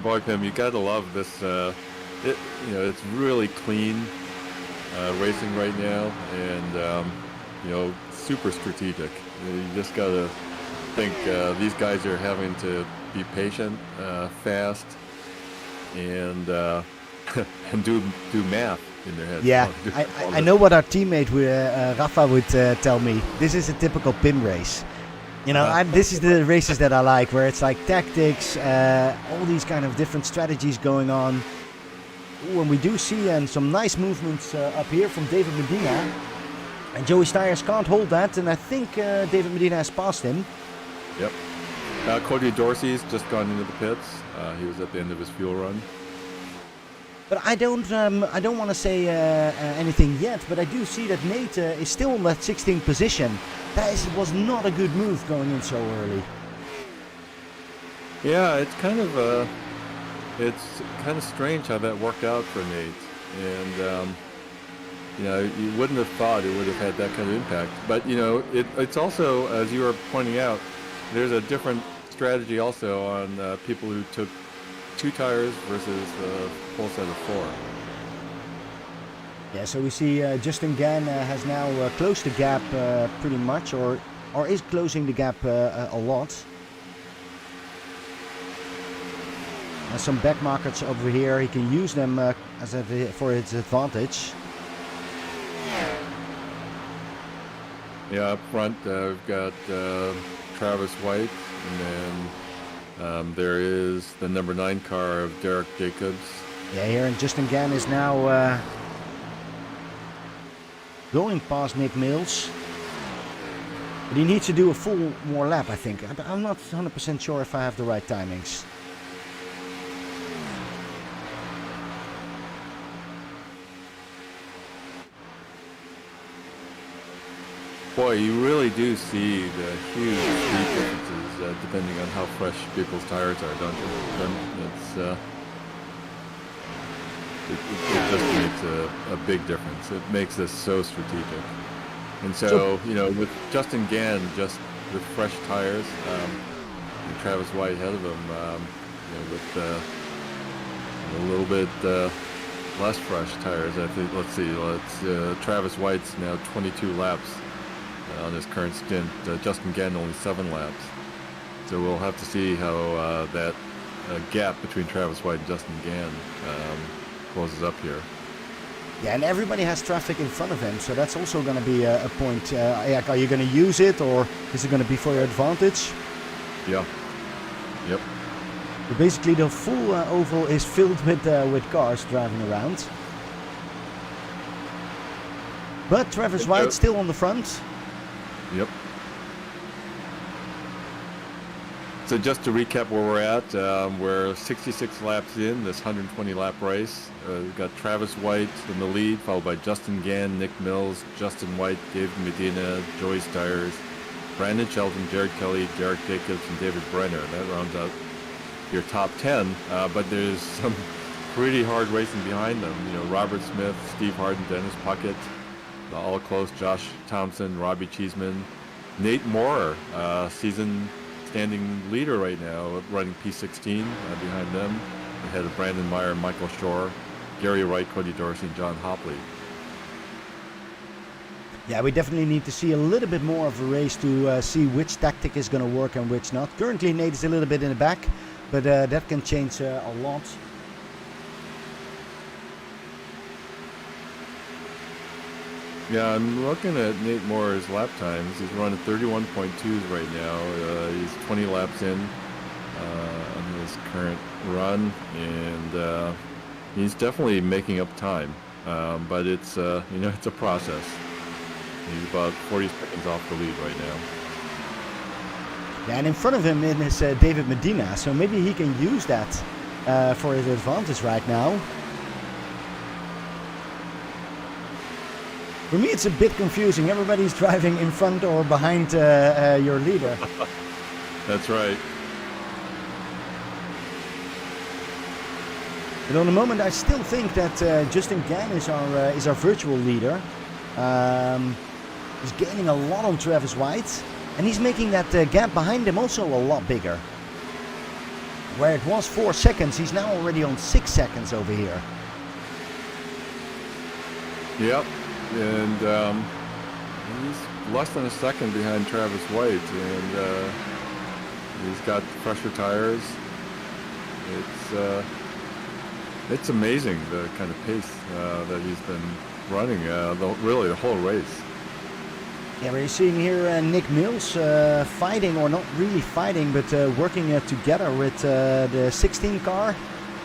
Boy, Pim, you gotta love this. It's really clean racing right now, and super strategitic. You just gotta think these guys are having to be patient, fast, and and do math in their heads. Yeah, I know what our teammate Rafa would tell me. This is a typical PIM race. This is the races that I like, where it's like tactics, all these kind of different strategies going on. Ooh, and we do see some nice movements up here from David Medina. And Joey Stiers can't hold that, and I think David Medina has passed him. Yep. Cody Dorsey's just gone into the pits. He was at the end of his fuel run. But I don't want to say anything yet, but I do see that Nate is still in that 16th position. That was not a good move going in so early. Yeah, it's kind of strange how that worked out for Nate, and you wouldn't have thought it would have had that kind of impact. But it's also, as you were pointing out, there's a different strategy also on people who took 2 tires versus a full set of 4. Yeah, so we see Justin Gann has now closed the gap pretty much, or is closing the gap a lot. And some back markets over here, he can use them for his advantage. Yeah, up front we've got Travis White, and then there is the number 9 car of Derek Jacobs. Yeah, here, and Justin Gann is now going past Nick Mills. But he needs to do a full more lap, I think. I'm not 100% sure if I have the right timings. Boy, you really do see the huge speed differences depending on how fresh people's tires are, don't you? it just makes a big difference. It makes this so strategic. And so, with Justin Gann just with fresh tires, and Travis White ahead of him, with a little bit less fresh tires, I think. Let's see. Travis White's now 22 laps on his current stint. Justin Gann only 7 laps. So we'll have to see how that gap between Travis White and Justin Gann closes up here. Yeah, and everybody has traffic in front of him, so that's also going to be a point. Are you going to use it, or is it going to be for your advantage? Yeah. Yep. So basically, the full oval is filled with cars driving around. But Travis White still on the front. Yep. So just to recap where we're at, we're 66 laps in this 120 lap race. We've got Travis White in the lead, followed by Justin Gann, Nick Mills, Justin White, David Medina, Joey Styres, Brandon Shelton, Jared Kelly, Derek Jacobs, and David Brenner. That rounds out your top 10, but there's some pretty hard racing behind them. Robert Smith, Steve Harden, Dennis Puckett, all close, Josh Thompson, Robbie Cheeseman, Nate Moore, season standing leader right now, running P16 behind them, ahead of Brandon Meyer and Michael Shore, Gary Wright, Cody Dorsey, and John Hopley. Yeah, we definitely need to see a little bit more of a race to see which tactic is going to work and which not. Currently, Nate is a little bit in the back, but that can change a lot. Yeah, I'm looking at Nate Moore's lap times. He's running 31.2s right now. He's 20 laps in on his current run, and he's definitely making up time. But it's it's a process. He's about 40 seconds off the lead right now. Yeah, and in front of him is David Medina, so maybe he can use that for his advantage right now. For me, it's a bit confusing. Everybody's driving in front or behind your leader. That's right. But on the moment, I still think that Justin Gann is our virtual leader. He's gaining a lot on Travis White, and he's making that gap behind him also a lot bigger. Where it was 4 seconds, he's now already on 6 seconds over here. Yep. And he's less than a second behind Travis White, and he's got fresher tires. It's amazing the kind of pace that he's been running, really the whole race. Yeah, we're seeing here Nick Mills fighting, or not really fighting, but working together with the 16 car.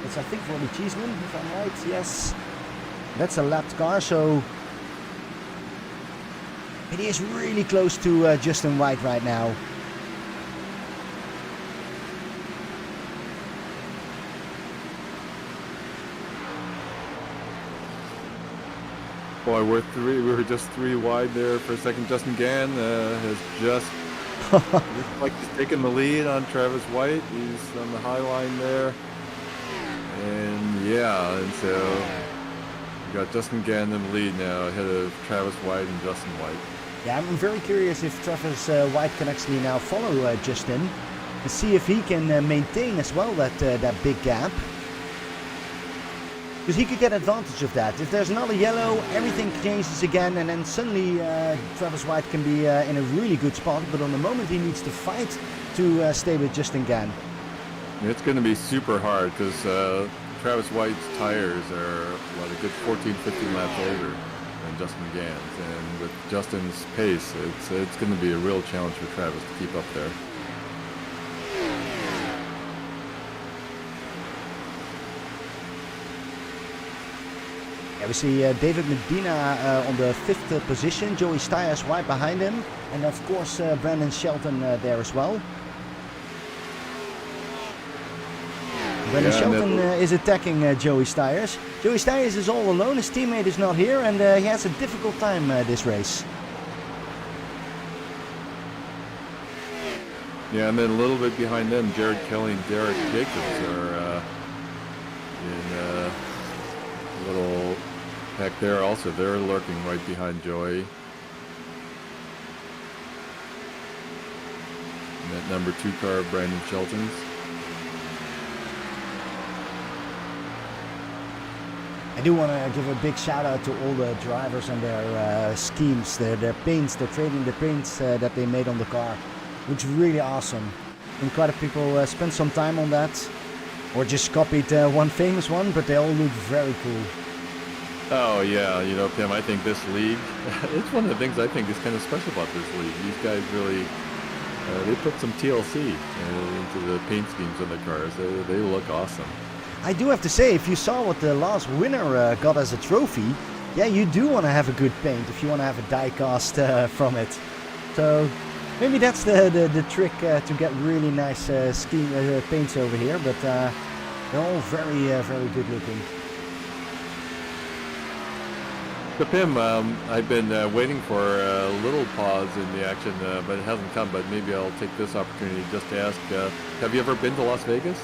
It's, I think, Robbie Cheeseman, if I'm right. Yes, that's a lapped car, so it is really close to Justin White right now. Boy, we were just 3 wide there for a second. Justin Gann has just looks like he's taking the lead on Travis White. He's on the high line there, and so we got Justin Gann in the lead now, ahead of Travis White and Justin White. Yeah, I'm very curious if Travis White can actually now follow Justin and see if he can maintain as well that big gap. Because he could get advantage of that. If there's another yellow, everything changes again, and then suddenly Travis White can be in a really good spot. But on the moment, he needs to fight to stay with Justin Gann. It's going to be super hard because Travis White's tires are a good 14, 15 laps older than Justin Gann's, and with Justin's pace, it's going to be a real challenge for Travis to keep up there. Yeah, we see David Medina on the 5th position, Joey Styres right behind him, and of course Brandon Shelton there as well. Brandon Shelton is attacking Joey Styres. Joey Styres is all alone, his teammate is not here, and he has a difficult time this race. Yeah, and then a little bit behind them, Jared Kelly and Derek Jacobs are in little heck there also. They're lurking right behind Joey. And that number 2 car, Brandon Shelton's. I do want to give a big shout out to all the drivers and their schemes, their paints, they're trading the paints that they made on the car. Looks really awesome. And quite a few people spent some time on that, or just copied one famous one, but they all look very cool. Oh yeah, you know, Pim, I think this league, it's one of the things I think is kind of special about this league. These guys really, they put some TLC into the paint schemes on the cars. They look awesome. I do have to say, if you saw what the last winner got as a trophy, yeah, you do want to have a good paint if you want to have a die cast from it. So maybe that's the trick to get really nice paints over here, but they're all very good looking. So Pim, I've been waiting for a little pause in the action, but it hasn't come. But maybe I'll take this opportunity just to ask, have you ever been to Las Vegas?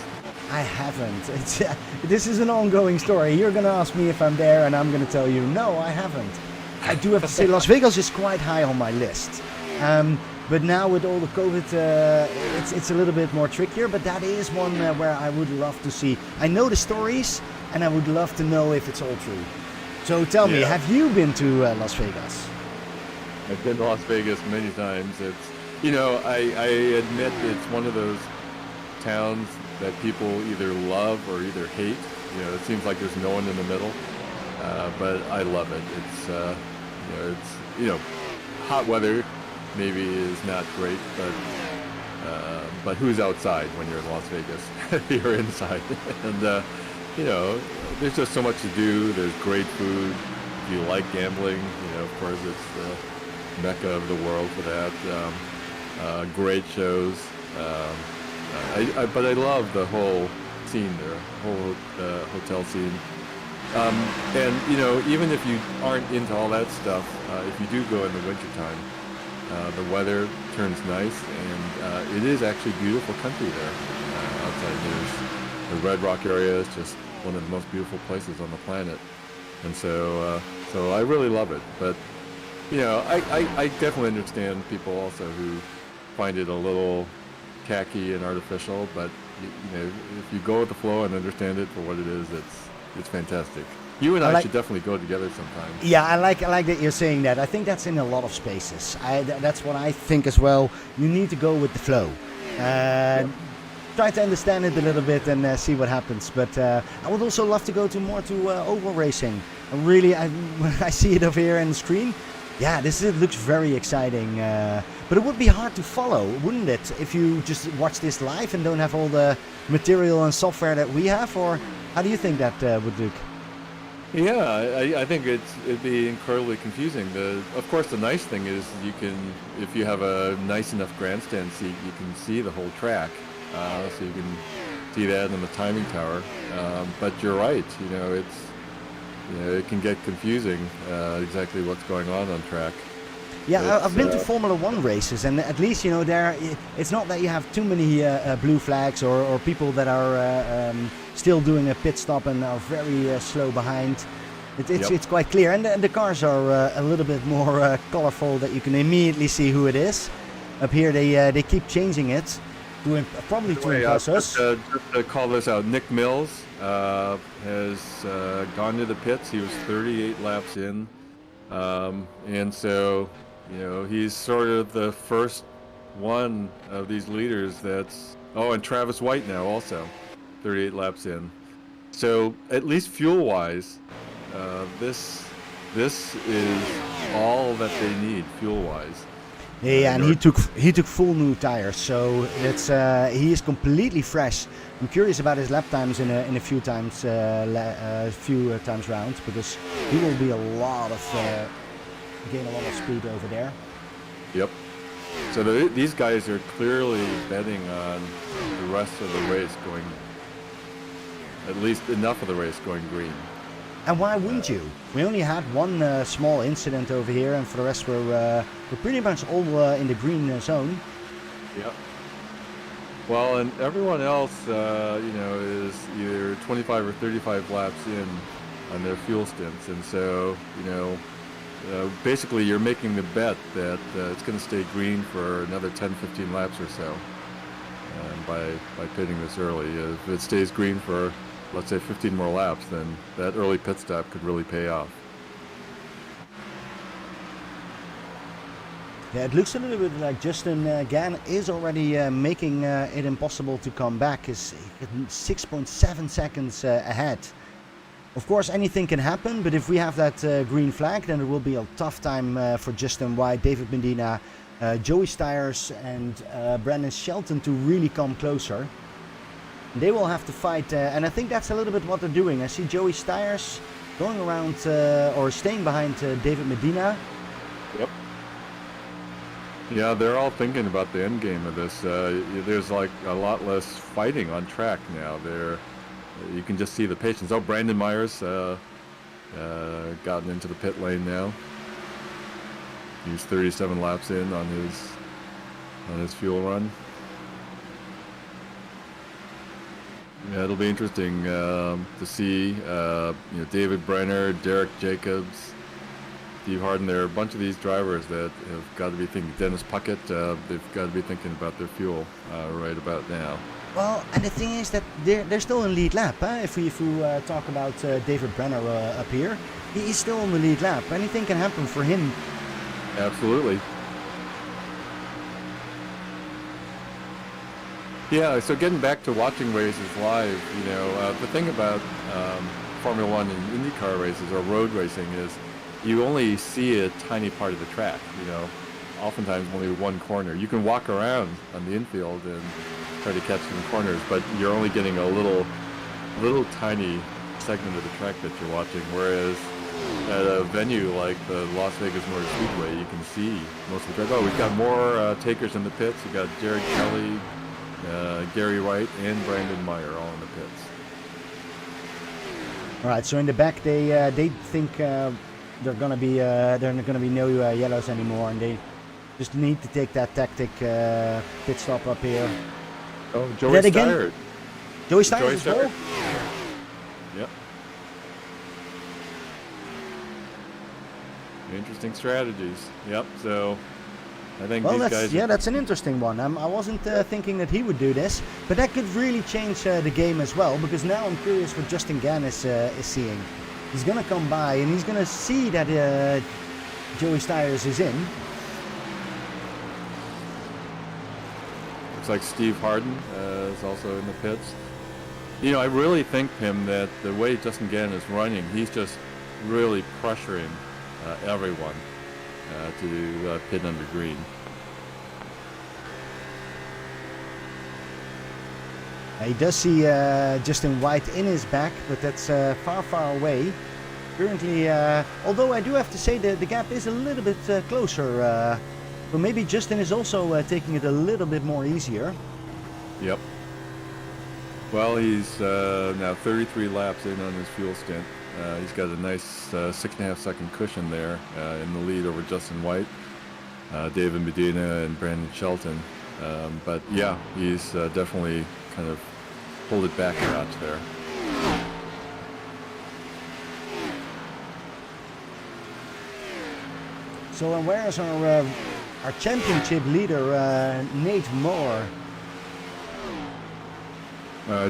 I haven't. This is an ongoing story. You're going to ask me if I'm there, and I'm going to tell you, no, I haven't. I do have to say, Las Vegas is quite high on my list. But now with all the COVID, it's a little bit more trickier, but that is one where I would love to see. I know the stories, and I would love to know if it's all true. So tell me, have you been to Las Vegas? I've been to Las Vegas many times. It's, you know, I admit it's one of those towns that people either love or either hate. You know, it seems like there's no one in the middle, but I love it. It's hot weather maybe is not great, but who's outside when you're in Las Vegas? You're inside, and there's just so much to do. There's great food. If you like gambling, of course it's the mecca of the world for that. Great shows. But I love the whole scene there, whole hotel scene. And even if you aren't into all that stuff, if you do go in the wintertime, the weather turns nice, and it is actually beautiful country there. Outside the Red Rock area is just one of the most beautiful places on the planet, and so I really love it. But I definitely understand people also who find it a little tacky and artificial, but if you go with the flow and understand it for what it is, it's fantastic. You and I should definitely go together sometime. Yeah, I like that you're saying that. I think that's in a lot of spaces. That's what I think as well. You need to go with the flow. Try to understand it a little bit and see what happens. But I would also love to go to oval racing. And really, when I see it over here on the screen, yeah, looks very exciting. But it would be hard to follow, wouldn't it, if you just watch this live and don't have all the material and software that we have? Or how do you think that would look? Yeah, I think it'd be incredibly confusing. Of course, the nice thing is you can, if you have a nice enough grandstand seat, you can see the whole track, so you can see that in the timing tower. But you're right, it can get confusing exactly what's going on track. Yeah, I've been to Formula One races, and at least there it's not that you have too many blue flags or people that are still doing a pit stop and are very slow behind. It's quite clear, and the cars are a little bit more colorful, that you can immediately see who it is. Up here they keep changing it, probably to impress us. Just to call this out, Nick Mills has gone to the pits. He was 38 laps in, and so he's sort of the first one of these leaders that's... Oh, and Travis White now also, 38 laps in. So at least fuel-wise, this is all that they need fuel-wise. Yeah, and he took full new tires, so he is completely fresh. I'm curious about his lap times in a few times round, because he will be gain a lot of speed over there. Yep. So these guys are clearly betting on the rest of the race going, at least enough of the race going green. And why wouldn't you? We only had one small incident over here, and for the rest we're pretty much all in the green zone. Yep. Well, and everyone else, is either 25 or 35 laps in on their fuel stints, and so basically you're making the bet that it's going to stay green for another 10-15 laps or so by pitting this early. If it stays green for, let's say, 15 more laps, then that early pit stop could really pay off. Yeah, it looks a little bit like Justin Gan is already making it impossible to come back. He's 6.7 seconds ahead. Of course, anything can happen, but if we have that green flag, then it will be a tough time for Justin White, David Medina, Joey Styres and Brandon Shelton to really come closer. They will have to fight, and I think that's a little bit what they're doing. I see Joey Styres going around or staying behind David Medina. Yep. Yeah, they're all thinking about the end game of this. There's like a lot less fighting on track now. You can just see the patience. Oh, Brandon Myers gotten into the pit lane now. He's 37 laps in on his fuel run. Yeah, it'll be interesting to see. David Brenner, Derek Jacobs, Steve Harden. There are a bunch of these drivers that have got to be thinking. Dennis Puckett, they've got to be thinking about their fuel right about now. Well, and the thing is that they're still in lead lap. If we talk about David Brenner up here, he's still on the lead lap. Anything can happen for him. Absolutely. Yeah, so getting back to watching races live, the thing about Formula One and IndyCar races or road racing is you only see a tiny part of the track, oftentimes only one corner. You can walk around on the infield and try to catch some corners, but you're only getting a little tiny segment of the track that you're watching, whereas at a venue like the Las Vegas Motor Speedway, you can see most of the track. Oh, we've got more takers in the pits. We've got Jared Kelly, Gary Wright, and Brandon Meyer all in the pits. All right, so in the back, they think they're gonna be no yellows anymore, and they just need to take that tactic pit stop up here. Oh, Joey Styres. Joey Styres as well? Yep. Interesting strategies. Yep, so I think these guys... Yeah, that's an interesting one. I wasn't thinking that he would do this, but that could really change the game as well, because now I'm curious what Justin Gan is seeing. He's going to come by, and he's going to see that Joey Styres is in. Looks like Steve Harden is also in the pits. I really think, Pim, that the way Justin Gannon is running, he's just really pressuring everyone to pit under green. He does see Justin White in his back, but that's far, far away. Currently, although I do have to say that the gap is a little bit closer. But maybe Justin is also taking it a little bit more easier. Yep. Well, he's now 33 laps in on his fuel stint. He's got a nice 6.5 second cushion there in the lead over Justin White, David Medina, and Brandon Shelton. But yeah, he's definitely kind of pulled it back a notch there. So, and where is our championship leader, Nate Moore?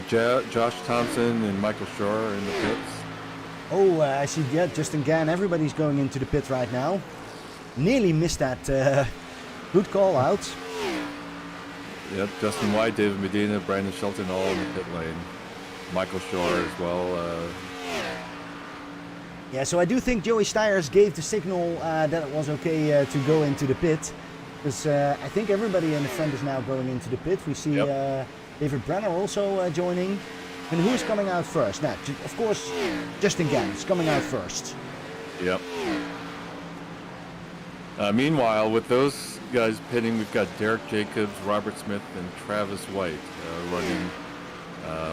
Josh Thompson and Michael Shore are in the pits. Oh, I see. Yeah, Justin Gan. Everybody's going into the pit right now. Nearly missed that. Good call out. Yep, Justin White, David Medina, Brandon Shelton all in the pit lane. Michael Shore as well. Yeah, so I do think Joey Styres gave the signal that it was okay to go into the pit. Because I think everybody in the front is now going into the pit. We see David Brenner also joining. And who's coming out first? Now, of course, Justin Gan is coming out first. Yep. Meanwhile, with those guys pitting, we've got Derek Jacobs, Robert Smith, and Travis White running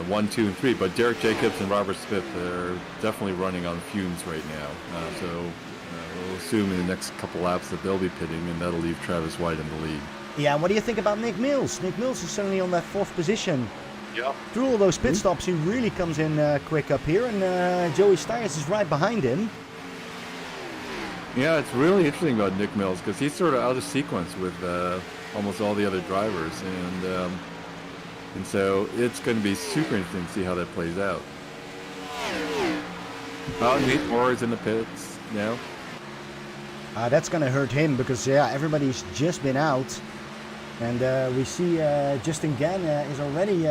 1, 2, and 3. But Derek Jacobs and Robert Smith are definitely running on fumes right now. So we'll assume in the next couple laps that they'll be pitting, and that'll leave Travis White in the lead. Yeah, what do you think about Nick Mills? Nick Mills is certainly on that 4th position. Yeah. through all those pit stops, he really comes in quick up here, and Joey Styres is right behind him. Yeah, it's really interesting about Nick Mills because he's sort of out of sequence with almost all the other drivers, and so it's going to be super interesting to see how that plays out. Nate Moore is in the pits now. That's going to hurt him because everybody's just been out, and we see Justin Gann is already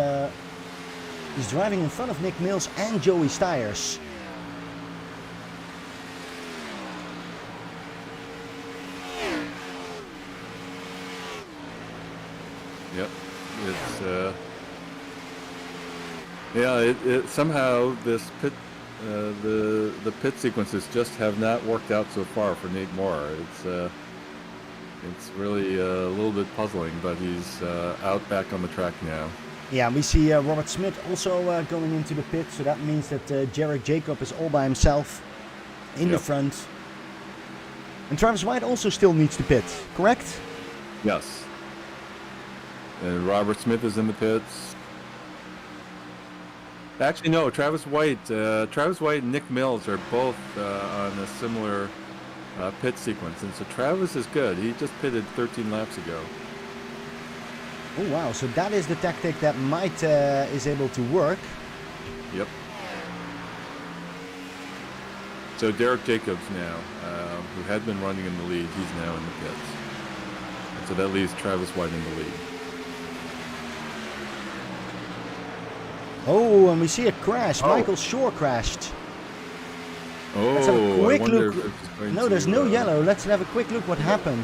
he's driving in front of Nick Mills and Joey Styres. Yep, it's it somehow this pit the pit sequences just have not worked out so far for Nate Moore. It's really a little bit puzzling, but he's out back on the track now. Yeah, we see Robert Smith also going into the pit, so that means that Jarek Jacob is all by himself in the front. And Travis White also still needs to pit, correct? Yes. And Robert Smith is in the pits. Actually, no. Travis White and Nick Mills are both on a similar pit sequence, and so Travis is good. He just pitted 13 laps ago. Oh wow! So that is the tactic that might is able to work. Yep. So Derek Jacobs now, who had been running in the lead, he's now in the pits, and so that leaves Travis White in the lead. Oh, and we see a crash. Michael Shore crashed. Oh, let's have a quick I wonder look. if it's going No, to, there's no yellow. Let's have a quick look what happened.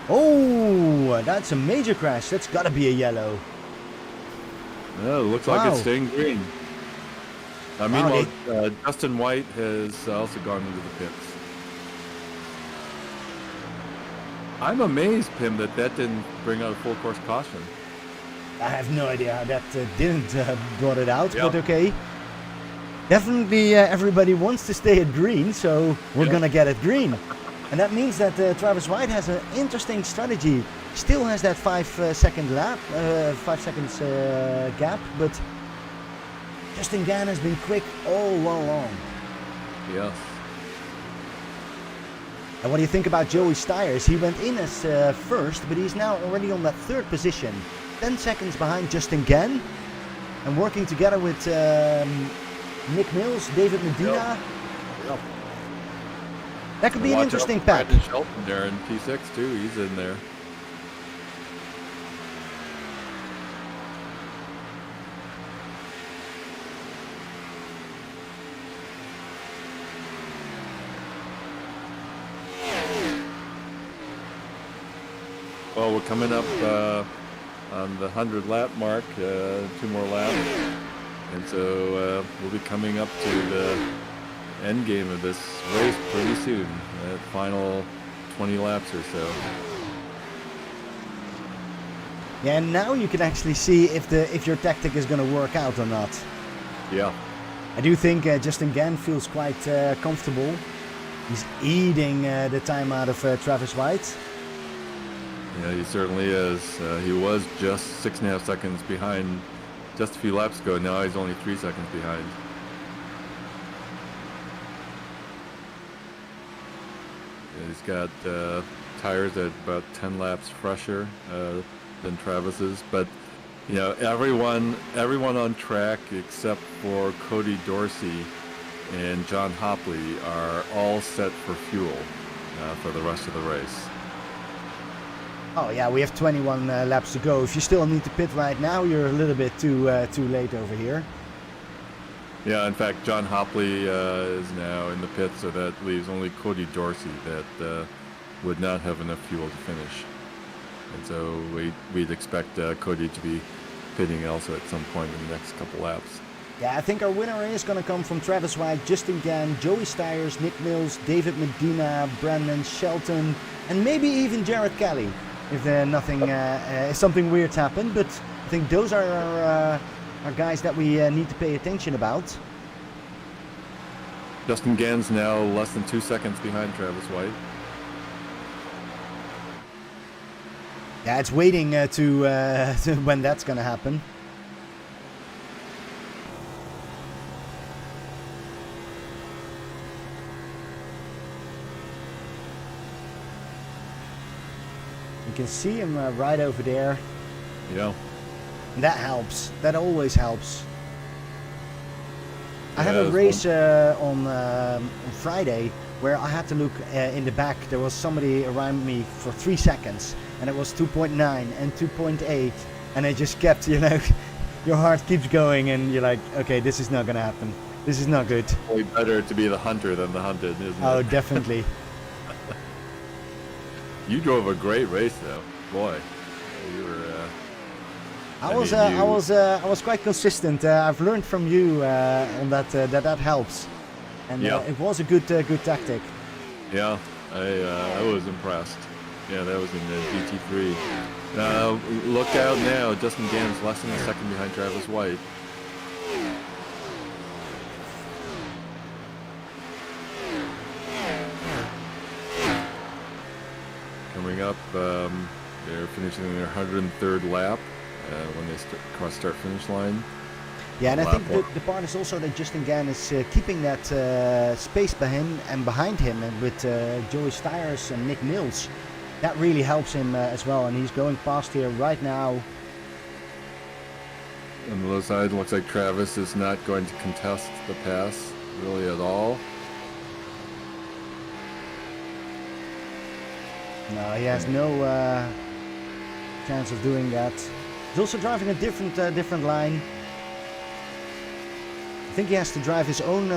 Oh, that's a major crash. That's got to be a yellow. No, it looks like it's staying green. Meanwhile, Justin White has also gone into the pits. I'm amazed, Pim, that didn't bring out a full course caution. I have no idea how that didn't brought it out, but okay. Definitely everybody wants to stay at green, so we're gonna get it green. And that means that Travis White has an interesting strategy. Still has that 5 second lap, 5 seconds gap, but Justin Gann has been quick all along. Yes. And what do you think about Joey Styres? He went in as first, but he's now already on that third position. 10 seconds behind Justin Gann, and working together with Nick Mills, David Medina. Yep. That could be an interesting pack. Brandon Shelton there in P6 too. He's in there. Well, we're coming up on the 100 lap mark, 2 more laps, and so we'll be coming up to the end game of this race pretty soon, final 20 laps or so. Yeah, and now you can actually see if your tactic is going to work out or not. Yeah. I do think Justin Gann feels quite comfortable. He's eating the time out of Travis White. Yeah, he certainly is. He was just 6.5 seconds behind just a few laps ago. Now he's only 3 seconds behind. Yeah, he's got tires at about 10 laps fresher than Travis's, but you know, everyone on track except for Cody Dorsey and John Hopley are all set for fuel for the rest of the race. Oh yeah, we have 21 laps to go. If you still need to pit right now, you're a little bit too late over here. Yeah, in fact, John Hopley is now in the pit, so that leaves only Cody Dorsey that would not have enough fuel to finish. And so we'd expect Cody to be pitting also at some point in the next couple laps. Yeah, I think our winner is going to come from Travis White, Justin Gann, Joey Styres, Nick Mills, David Medina, Brandon Shelton, and maybe even Jared Kelly, if if something weird's happened. But I think those are our guys that we need to pay attention about. Justin Gann's now less than 2 seconds behind Travis White. Yeah, it's waiting to when that's gonna happen. You can see him right over there. Yeah. That helps. That always helps. I had Yeah, a race on Friday where I had to look in the back. There was somebody around me for 3 seconds, and it was 2.9 and 2.8, and it just kept, you know, your heart keeps going, and you're like, okay, this is not gonna happen. This is not good. Way better to be the hunter than the hunted, isn't Oh, it? definitely. You drove a great race, though. Boy, you were. I was quite consistent. I've learned from you on that helps, and Yeah. it was a good tactic. Yeah, I was impressed. Yeah, that was in the GT3. Look out now, Justin Gannon's less than a second behind Travis White. Coming up, they're finishing their 103rd lap when they cross start-finish line. Yeah, and I Lap think one. the part is also that Justin Gann is keeping that space behind him, and with Joey Styres and Nick Mills. That really helps him as well, and he's going past here right now. On the low side, looks like Travis is not going to contest the pass really at all. No, he has no chance of doing that. He's also driving a different line. I think he has to drive his own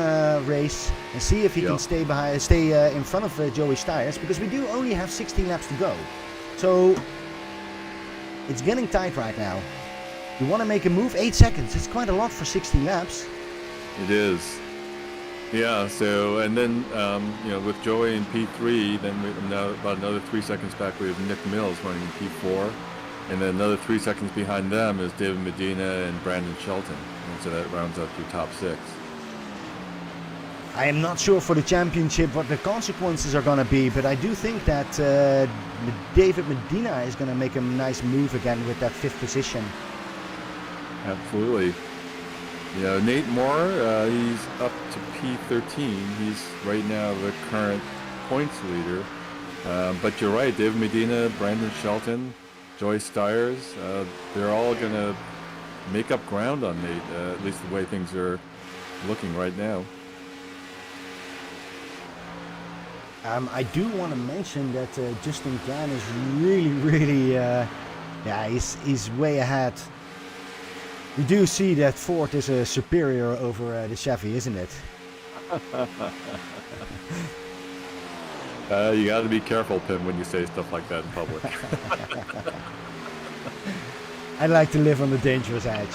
race and see if he can stay in front of Joey Styres, because we do only have 16 laps to go. So it's getting tight right now. You want to make a move? 8 seconds. It's quite a lot for 16 laps. It is. Yeah, so, and then, you know, with Joey in P3, then now about another 3 seconds back, we have Nick Mills running in P4. And then another 3 seconds behind them is David Medina and Brandon Shelton. And so that rounds up your top 6. I am not sure for the championship what the consequences are going to be, but I do think that David Medina is going to make a nice move again with that 5th position. Absolutely. Yeah, Nate Moore, he's up to P13. He's right now the current points leader. But you're right, David Medina, Brandon Shelton, Joey Styres, they're all going to make up ground on Nate, at least the way things are looking right now. I do want to mention that Justin Gann is really, he's way ahead. We do see that Ford is a superior over the Chevy, isn't it? You got to be careful, Pim, when you say stuff like that in public. I like to live on the dangerous edge.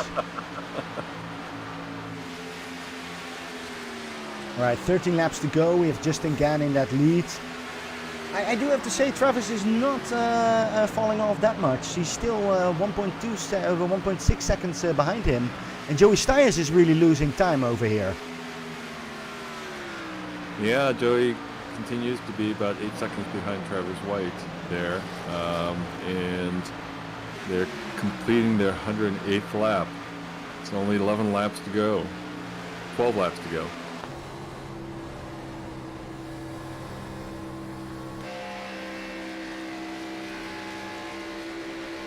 Alright, 13 laps to go. We have Justin Gann in that lead. I do have to say, Travis is not falling off that much. He's still 1.6 seconds behind him. And Joey Styres is really losing time over here. Yeah, Joey continues to be about 8 seconds behind Travis White there. And they're completing their 108th lap. It's only 11 laps to go. 12 laps to go.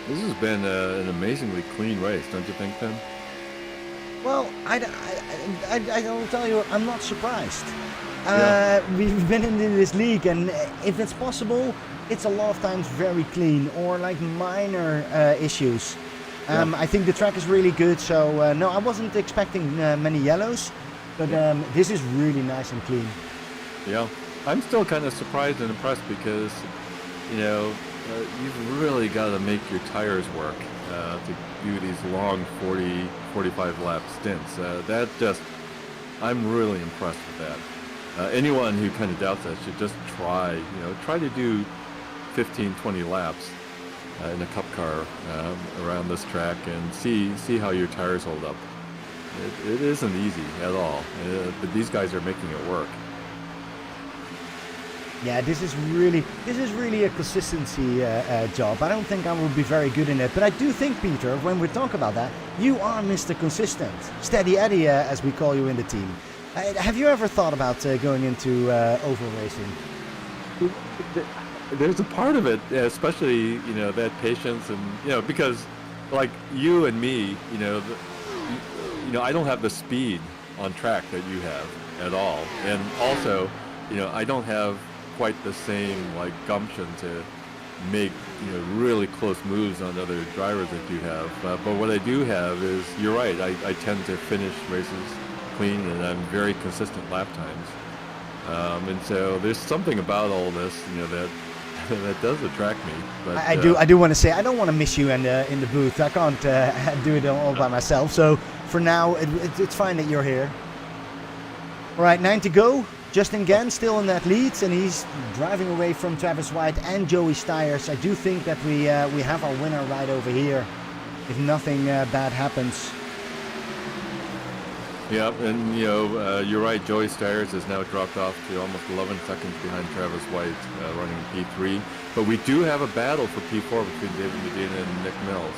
This has been an amazingly clean race, don't you think, Pim? Well, I will tell you, I'm not surprised. Yeah. We've been in this league, and if it's possible, it's a lot of times very clean, or like minor issues. I think the track is really good, so no, I wasn't expecting many yellows, but this is really nice and clean. Yeah, I'm still kind of surprised and impressed because, you know, you've really got to make your tires work to do these long 40, 45 lap stints. That just, I'm really impressed with that. Anyone who kind of doubts that should just try to do 15, 20 laps in a cup car around this track and see how your tires hold up. It isn't easy at all, but these guys are making it work. Yeah, this is really a consistency job. I don't think I will be very good in it, but I do think, Peter, when we talk about that, you are Mr. Consistent, Steady Eddie, as we call you in the team. Have you ever thought about going into oval racing? There's a part of it, especially that patience, and because like you and me, I don't have the speed on track that you have at all, and also, I don't have quite the same like gumption to make really close moves on other drivers that you have. But what I do have is, you're right. I tend to finish races clean, and I'm very consistent lap times. And so there's something about all this, that that does attract me. But I do want to say I don't want to miss you in the booth. I can't do it all by myself. So for now, it's fine that you're here. All right, 9 to go. Justin Gann still in that lead, and he's driving away from Travis White and Joey Styres. I do think that we have our winner right over here, if nothing bad happens. Yeah, and you're right. Joey Styres has now dropped off to almost 11 seconds behind Travis White, running P3. But we do have a battle for P4 between David Medina and Nick Mills.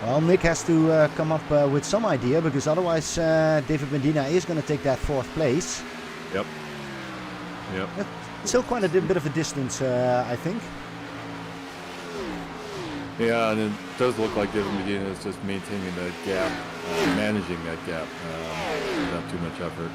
Well, Nick has to come up with some idea, because otherwise David Medina is going to take that 4th place. Yep. Still quite a bit of a distance, I think. Yeah, and it does look like David Medina is just maintaining that gap, managing that gap without too much effort.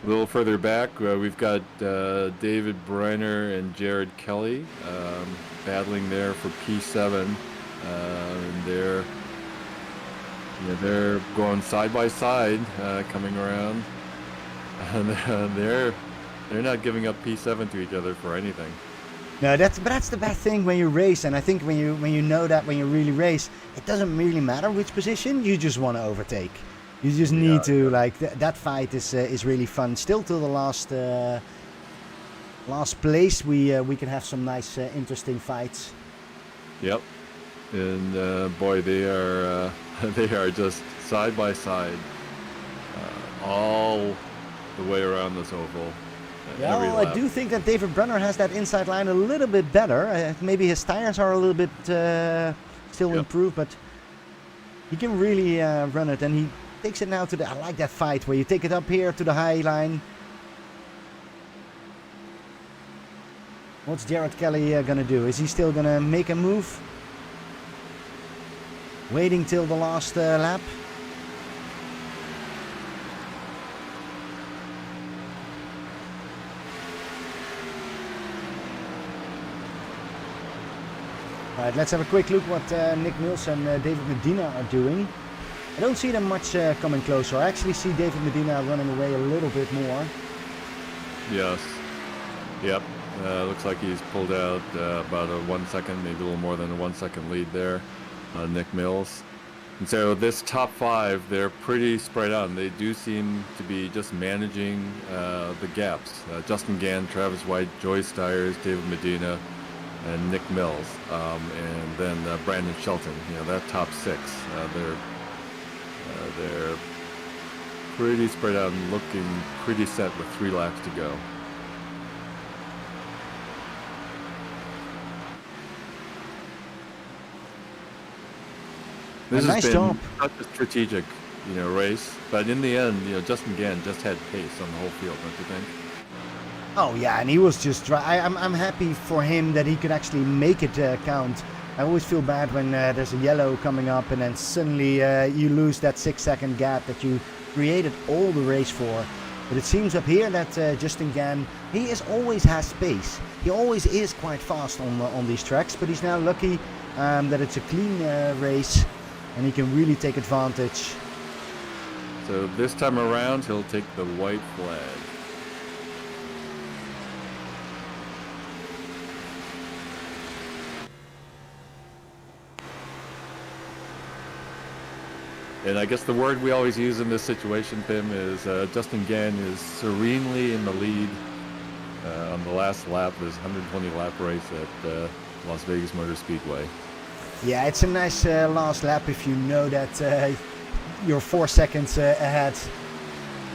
A little further back, we've got David Brenner and Jared Kelly battling there for P7. And they're going side by side, coming around, and they're not giving up P7 to each other for anything. No, that's the bad thing when you race, and I think when you know that when you really race, it doesn't really matter which position, you just want to overtake. You just need to like that fight is really fun. Still till the last place, we can have some nice interesting fights. Yep, and boy, they are just side by side, all the way around this oval. Yeah, well, I do think that David Brenner has that inside line a little bit better. Maybe his tires are a little bit still improved, but he can really run it, and he takes it now to the... I like that fight where you take it up here to the high line. What's Jared Kelly gonna do? Is he still gonna make a move? Waiting till the last lap. Alright, let's have a quick look what Nick Mills and David Medina are doing. I don't see them much coming closer. I actually see David Medina running away a little bit more. Yes. Yep. Looks like he's pulled out about a 1 second, maybe a little more than a 1 second lead there, Nick Mills. And so this top 5, they're pretty spread out, and they do seem to be just managing the gaps. Justin Gann, Travis White, Joey Styres, David Medina, and Nick Mills, and then Brandon Shelton. That top 6, they're pretty spread out and looking pretty set with 3 laps to go. This has been such a strategic, race, but in the end, Justin Gann just had pace on the whole field, don't you think? Oh yeah, and he was just I'm happy for him that he could actually make it count. I always feel bad when there's a yellow coming up and then suddenly you lose that 6 second gap that you created all the race for. But it seems up here that Justin Gann, he always has pace. He always is quite fast on these tracks, but he's now lucky that it's a clean race and he can really take advantage. So this time around, he'll take the white flag. And I guess the word we always use in this situation, Pim, is Justin Gan is serenely in the lead on the last lap of his 120 lap race at Las Vegas Motor Speedway. Yeah, it's a nice last lap if you know that you're 4 seconds ahead.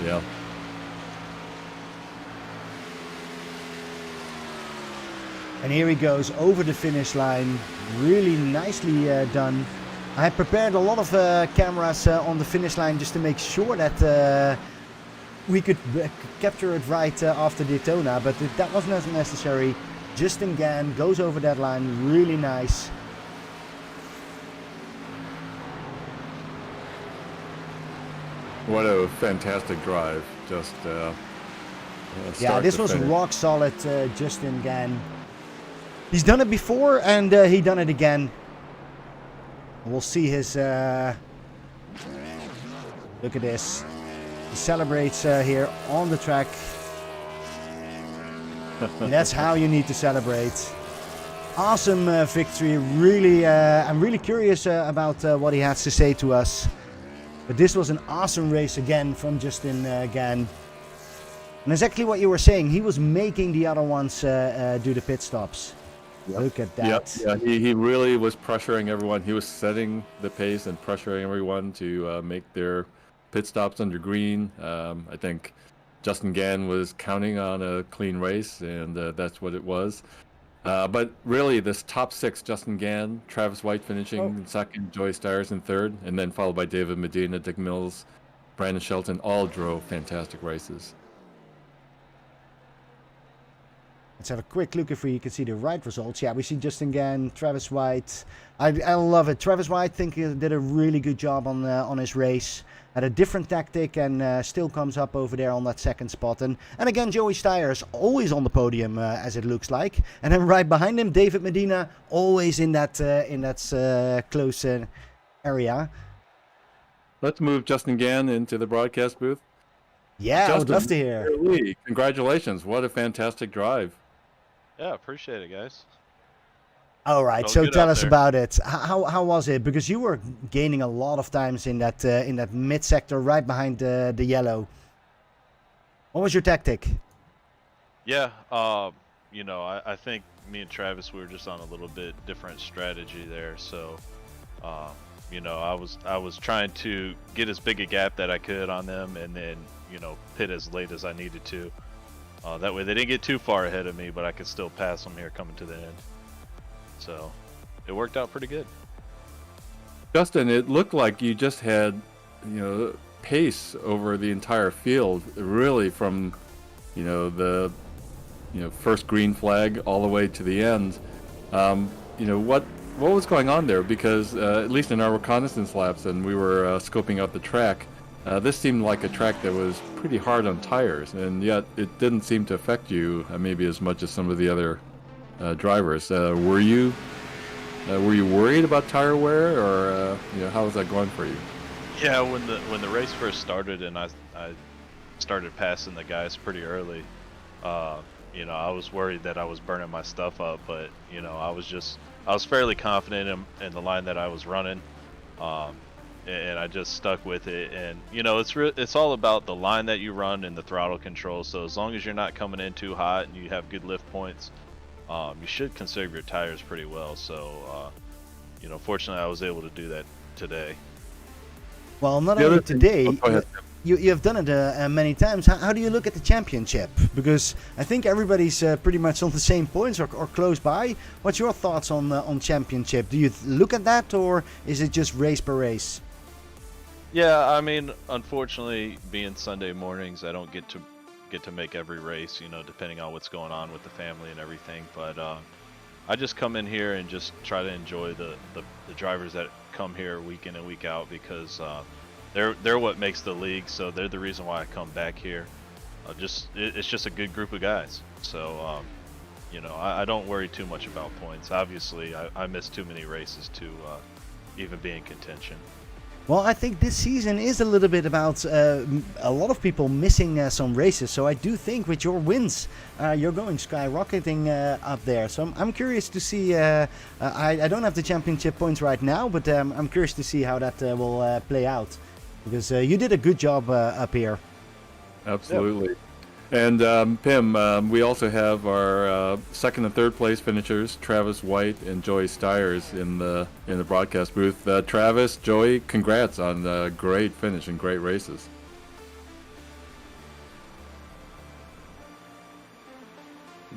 Yeah. And here he goes over the finish line. Really nicely done. I had prepared a lot of cameras on the finish line just to make sure that we could capture it right after Daytona, but that wasn't necessary. Justin Gan goes over that line, really nice. What a fantastic drive. Just yeah, this was rock solid, Justin Gan. He's done it before, and he done it again. We'll see his... look at this. He celebrates here on the track. And that's how you need to celebrate. Awesome victory. Really, I'm really curious about what he has to say to us. But this was an awesome race again from Justin Gan. And exactly what you were saying. He was making the other ones do the pit stops. Yep. Look at that. Yeah, he really was pressuring everyone. He was setting the pace and pressuring everyone to make their pit stops under green. I think Justin Gan was counting on a clean race, and that's what it was. But really, this top six, Justin Gan, Travis White finishing in second, Joey Stires in third, and then followed by David Medina, Dick Mills, Brandon Shelton, all drove fantastic races. Let's have a quick look if we can see the right results. Yeah, we see Justin Gan, Travis White. I love it. Travis White, I think, did a really good job on his race. Had a different tactic and still comes up over there on that second spot. And again, Joey Stires always on the podium, as it looks like. And then right behind him, David Medina, always in that close area. Let's move Justin Gan into the broadcast booth. Yeah, Justin, I would love to hear. Really, congratulations. What a fantastic drive. Yeah, appreciate it, guys. All right, so tell us about it. How was it? Because you were gaining a lot of times in that mid sector, right behind the yellow. What was your tactic? Yeah, you know, I think me and Travis, we were just on a little bit different strategy there. So, you know, I was trying to get as big a gap that I could on them, and then pit as late as I needed to. That way they didn't get too far ahead of me, but I could still pass them here coming to the end. So it worked out pretty good. Justin, it looked like you just had, pace over the entire field, really from, the, first green flag all the way to the end. What was going on there? Because at least in our reconnaissance laps, and we were scoping out the track, this seemed like a track that was pretty hard on tires, and yet it didn't seem to affect you maybe as much as some of the other drivers. Were you worried about tire wear, or how was that going for you? Yeah, when the race first started and I started passing the guys pretty early, I was worried that I was burning my stuff up, but I was fairly confident in the line that I was running. And I just stuck with it, and it's all about the line that you run and the throttle control. So as long as you're not coming in too hot and you have good lift points, you should conserve your tires pretty well. So fortunately I was able to do that today. Well, not only today, you have done it many times. How do you look at the championship? Because I think everybody's pretty much on the same points or close by. What's your thoughts on championship? Do you look at that, or is it just race per race? Yeah, I mean, unfortunately, being Sunday mornings, I don't get to make every race, depending on what's going on with the family and everything. But I just come in here and just try to enjoy the drivers that come here week in and week out, because they're what makes the league. So they're the reason why I come back here. It's just a good group of guys. So I don't worry too much about points. Obviously, I miss too many races to even be in contention. Well, I think this season is a little bit about a lot of people missing some races. So I do think with your wins, you're going skyrocketing up there. So I'm curious to see. I don't have the championship points right now, but I'm curious to see how that will play out. Because you did a good job up here. Absolutely. And Pim, we also have our second and third place finishers, Travis White and Joey Stiers, in the broadcast booth. Travis, Joey, congrats on a great finish and great races.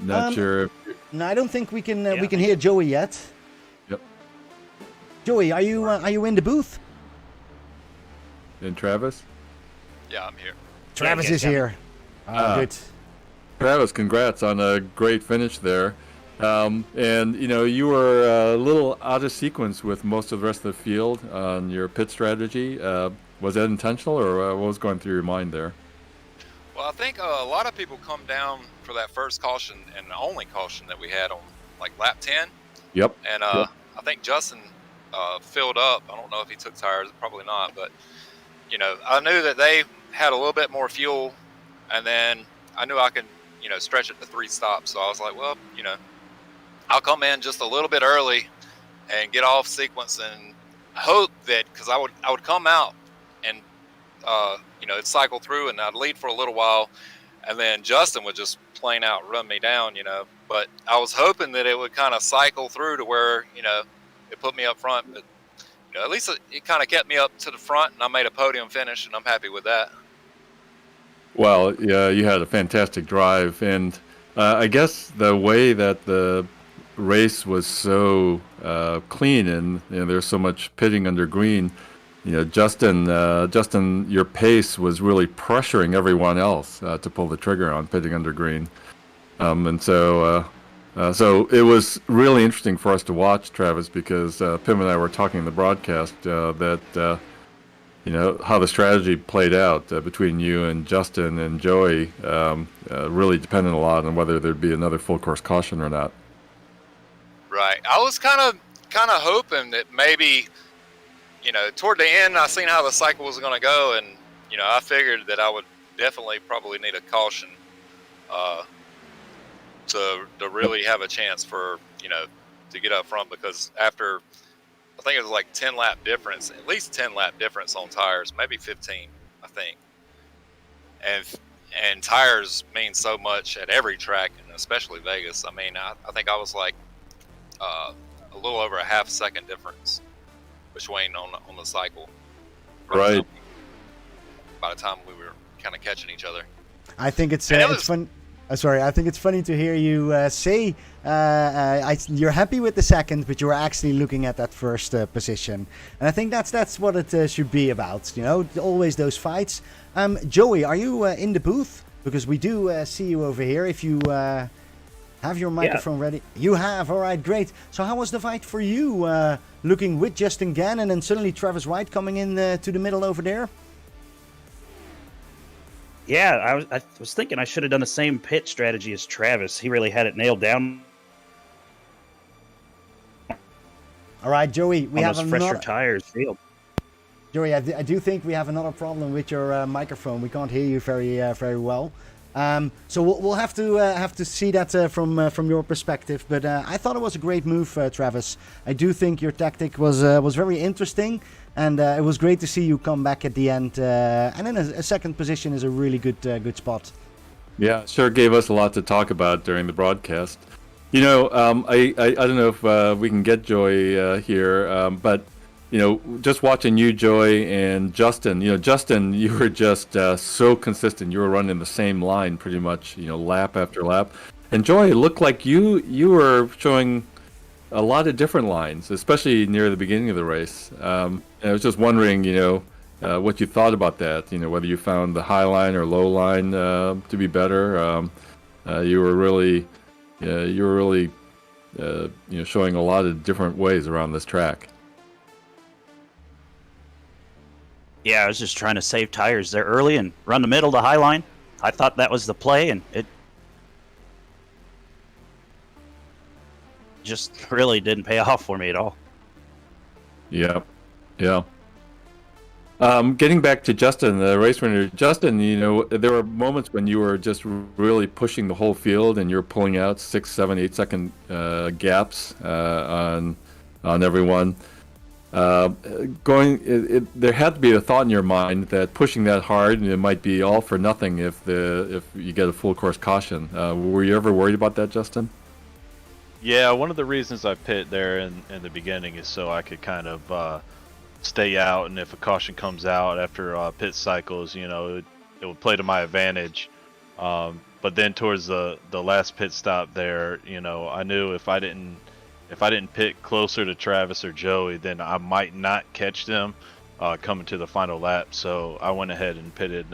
Not sure. No, I don't think we can we can hear Joey yet. Yep. Joey, are you in the booth? And Travis? Yeah, I'm here. Travis is here. Good. Travis, congrats on a great finish there. And you were a little out of sequence with most of the rest of the field on your pit strategy. Was that intentional, or what was going through your mind there? Well, I think a lot of people come down for that first caution and the only caution that we had on like lap 10. Yep. And Yep. I think Justin filled up. I don't know if he took tires, probably not. But, I knew that they had a little bit more fuel. And then I knew I could, stretch it to 3 stops. So I was like, well, I'll come in just a little bit early and get off sequence and hope that, because I would come out and, it'd cycle through and I'd lead for a little while. And then Justin would just plain out run me down, But I was hoping that it would kind of cycle through to where, it put me up front. But, at least it kind of kept me up to the front and I made a podium finish and I'm happy with that. Well, yeah, you had a fantastic drive, and I guess the way that the race was so clean and there's so much pitting under green, Justin, your pace was really pressuring everyone else to pull the trigger on pitting under green, and so it was really interesting for us to watch, Travis, because Pim and I were talking in the broadcast that. How the strategy played out between you and Justin and Joey really depended a lot on whether there'd be another full course caution or not. Right. I was kind of hoping that maybe, toward the end, I seen how the cycle was going to go, and I figured that I would definitely probably need a caution to really have a chance for to get up front, because after. I think it was like 10 lap difference, at least 10 lap difference on tires, maybe 15, I think. And tires mean so much at every track, and especially Vegas. I mean, I think I was like a little over a half second difference between on the cycle. Right. By the time we were kind of catching each other. I think it's fun. Sorry, I think it's funny to hear you say you're happy with the second, but you're actually looking at that first position. And I think that's what it should be about, always those fights. Joey, are you in the booth? Because we do see you over here. If you have your microphone ready. You have, all right, great. So how was the fight for you, looking with Justin Gannon and suddenly Travis White coming in to the middle over there? Yeah, I was thinking I should have done the same pit strategy as Travis. He really had it nailed down. All right, Joey, we have fresher tires field. Joey, I do think we have another problem with your microphone. We can't hear you very well. So we'll have to see that from your perspective. But I thought it was a great move, Travis. I do think your tactic was very interesting. And it was great to see you come back at the end. And then a second position is a really good spot. Yeah, sure gave us a lot to talk about during the broadcast. I don't know if we can get Joey here, but just watching you, Joey, and Justin. Justin, you were just so consistent. You were running the same line pretty much, lap after lap. And Joey, it looked like you were showing a lot of different lines, especially near the beginning of the race. And I was just wondering, what you thought about that. Whether you found the high line or low line to be better. You were really showing a lot of different ways around this track. Yeah, I was just trying to save tires there early and run the middle to high line. I thought that was the play, and it just really didn't pay off for me at all. Yeah. Getting back to Justin, the race winner, Justin, there were moments when you were just really pushing the whole field and you're pulling out 6, 7, 8 second gaps on everyone. There had to be a thought in your mind that pushing that hard, it might be all for nothing if you get a full course caution. Were you ever worried about that, Justin? Yeah, one of the reasons I pit there in the beginning is so I could kind of stay out, and if a caution comes out after pit cycles, it would play to my advantage. But then towards the last pit stop there, I knew if I didn't pit closer to Travis or Joey, then I might not catch them coming to the final lap. So I went ahead and pitted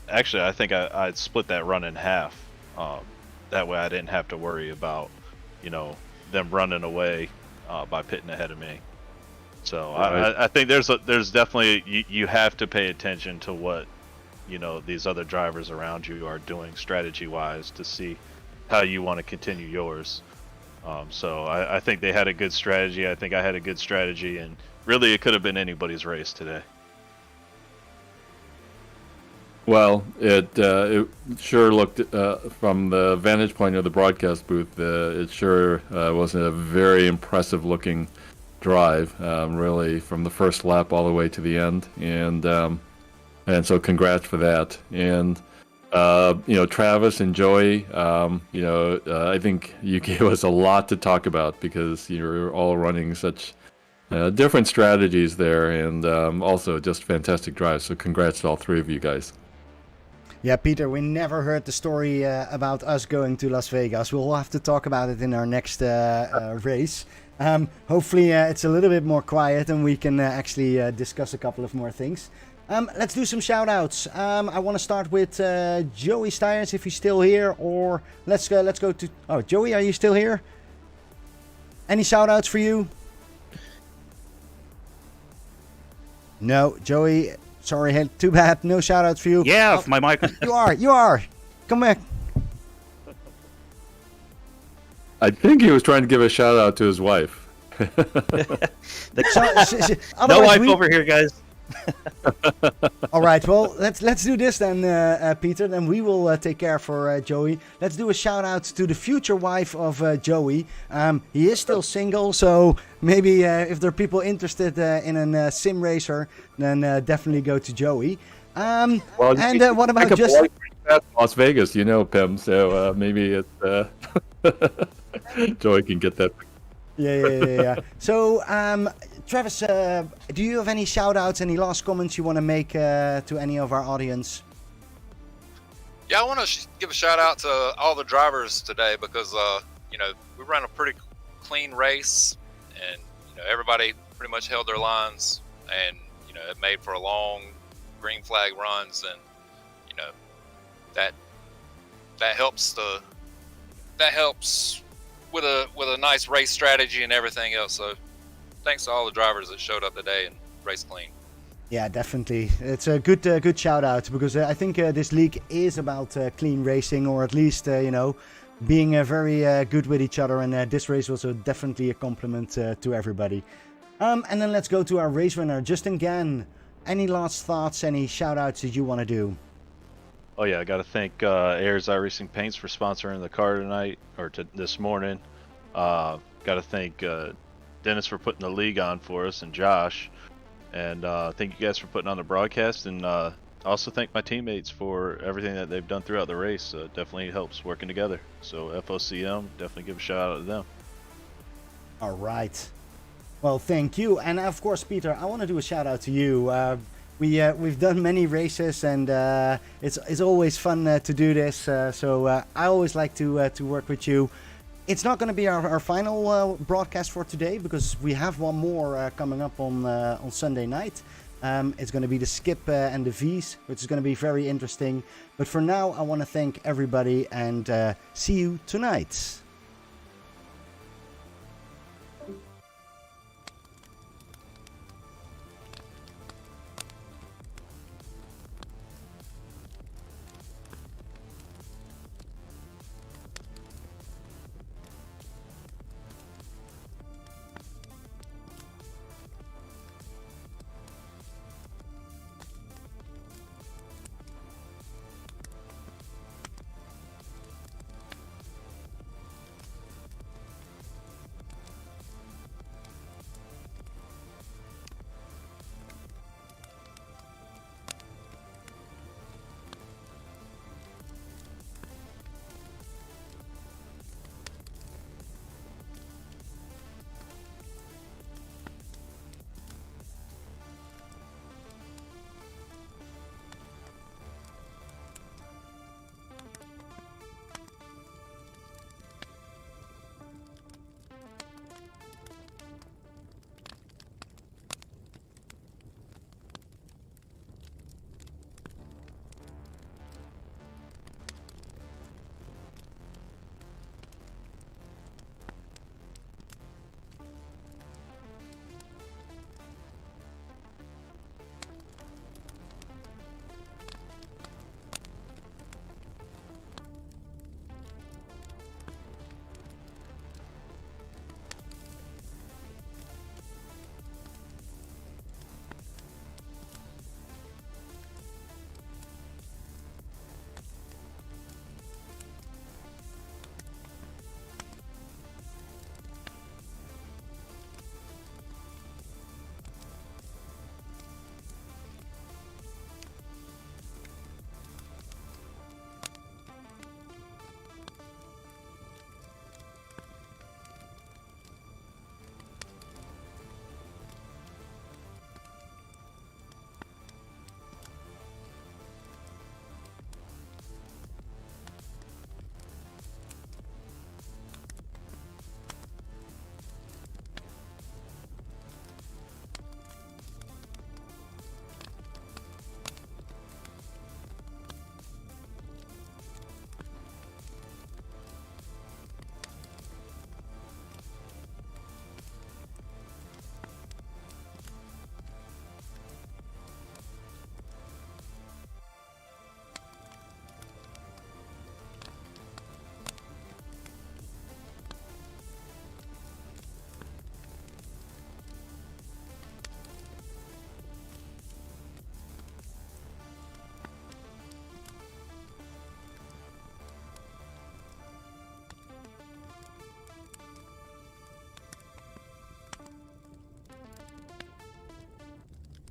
actually, I think I'd split that run in half. That way I didn't have to worry about, them running away by pitting ahead of me. So right. I think there's definitely, you have to pay attention to what, these other drivers around you are doing strategy-wise to see how you want to continue yours. So I think they had a good strategy. I think I had a good strategy, and really it could have been anybody's race today. Well, it sure looked, from the vantage point of the broadcast booth, it sure was a very impressive looking drive, really, from the first lap all the way to the end, and so congrats for that. And Travis and Joey, I think you gave us a lot to talk about because you're all running such different strategies there, and also just fantastic drives. So congrats to all three of you guys. Yeah, Peter, we never heard the story about us going to Las Vegas. We'll have to talk about it in our next race. Hopefully it's a little bit more quiet and we can actually discuss a couple of more things. Let's do some shout-outs. I want to start with Joey Stiers, if he's still here, or let's go to... Oh, Joey, are you still here? Any shout-outs for you? No, Joey... Sorry, too bad. No shout-outs for you. Yeah, my mic. You are. Come back. I think he was trying to give a shout-out to his wife. No wife over here, guys. All right, well, let's do this then, Peter. Then we will take care for Joey. Let's do a shout out to the future wife of Joey. He is still single, so maybe if there are people interested in a sim racer, then definitely go to Joey. Well, and what about just Las Vegas? Pim. So maybe it's Joey can get that. Yeah. So, Travis, do you have any shout-outs, any last comments you want to make to any of our audience? Yeah, I want to give a shout-out to all the drivers today because, we ran a pretty clean race, and, everybody pretty much held their lines, and, it made for a long green flag runs, and, that helps with a nice race strategy and everything else. So thanks to all the drivers that showed up today and raced clean. Yeah, definitely. It's a good shout out because I think this league is about clean racing, or at least being very good with each other. And this race was definitely a compliment to everybody. And then let's go to our race winner, Justin Gann. Any last thoughts? Any shout outs that you want to do? Oh yeah, I got to thank Ayers iRacing Paints for sponsoring the car tonight, or this morning. Got to thank Dennis for putting the league on for us, and Josh. And thank you guys for putting on the broadcast, and also thank my teammates for everything that they've done throughout the race. Definitely helps working together. So FOCM, definitely give a shout out to them. All right. Well, thank you. And of course, Peter, I want to do a shout out to you. We've done many races, and it's always fun to do this. So I always like to work with you. It's not going to be our final broadcast for today because we have one more coming up on Sunday night. It's going to be the Skip and the V's, which is going to be very interesting. But for now, I want to thank everybody and see you tonight.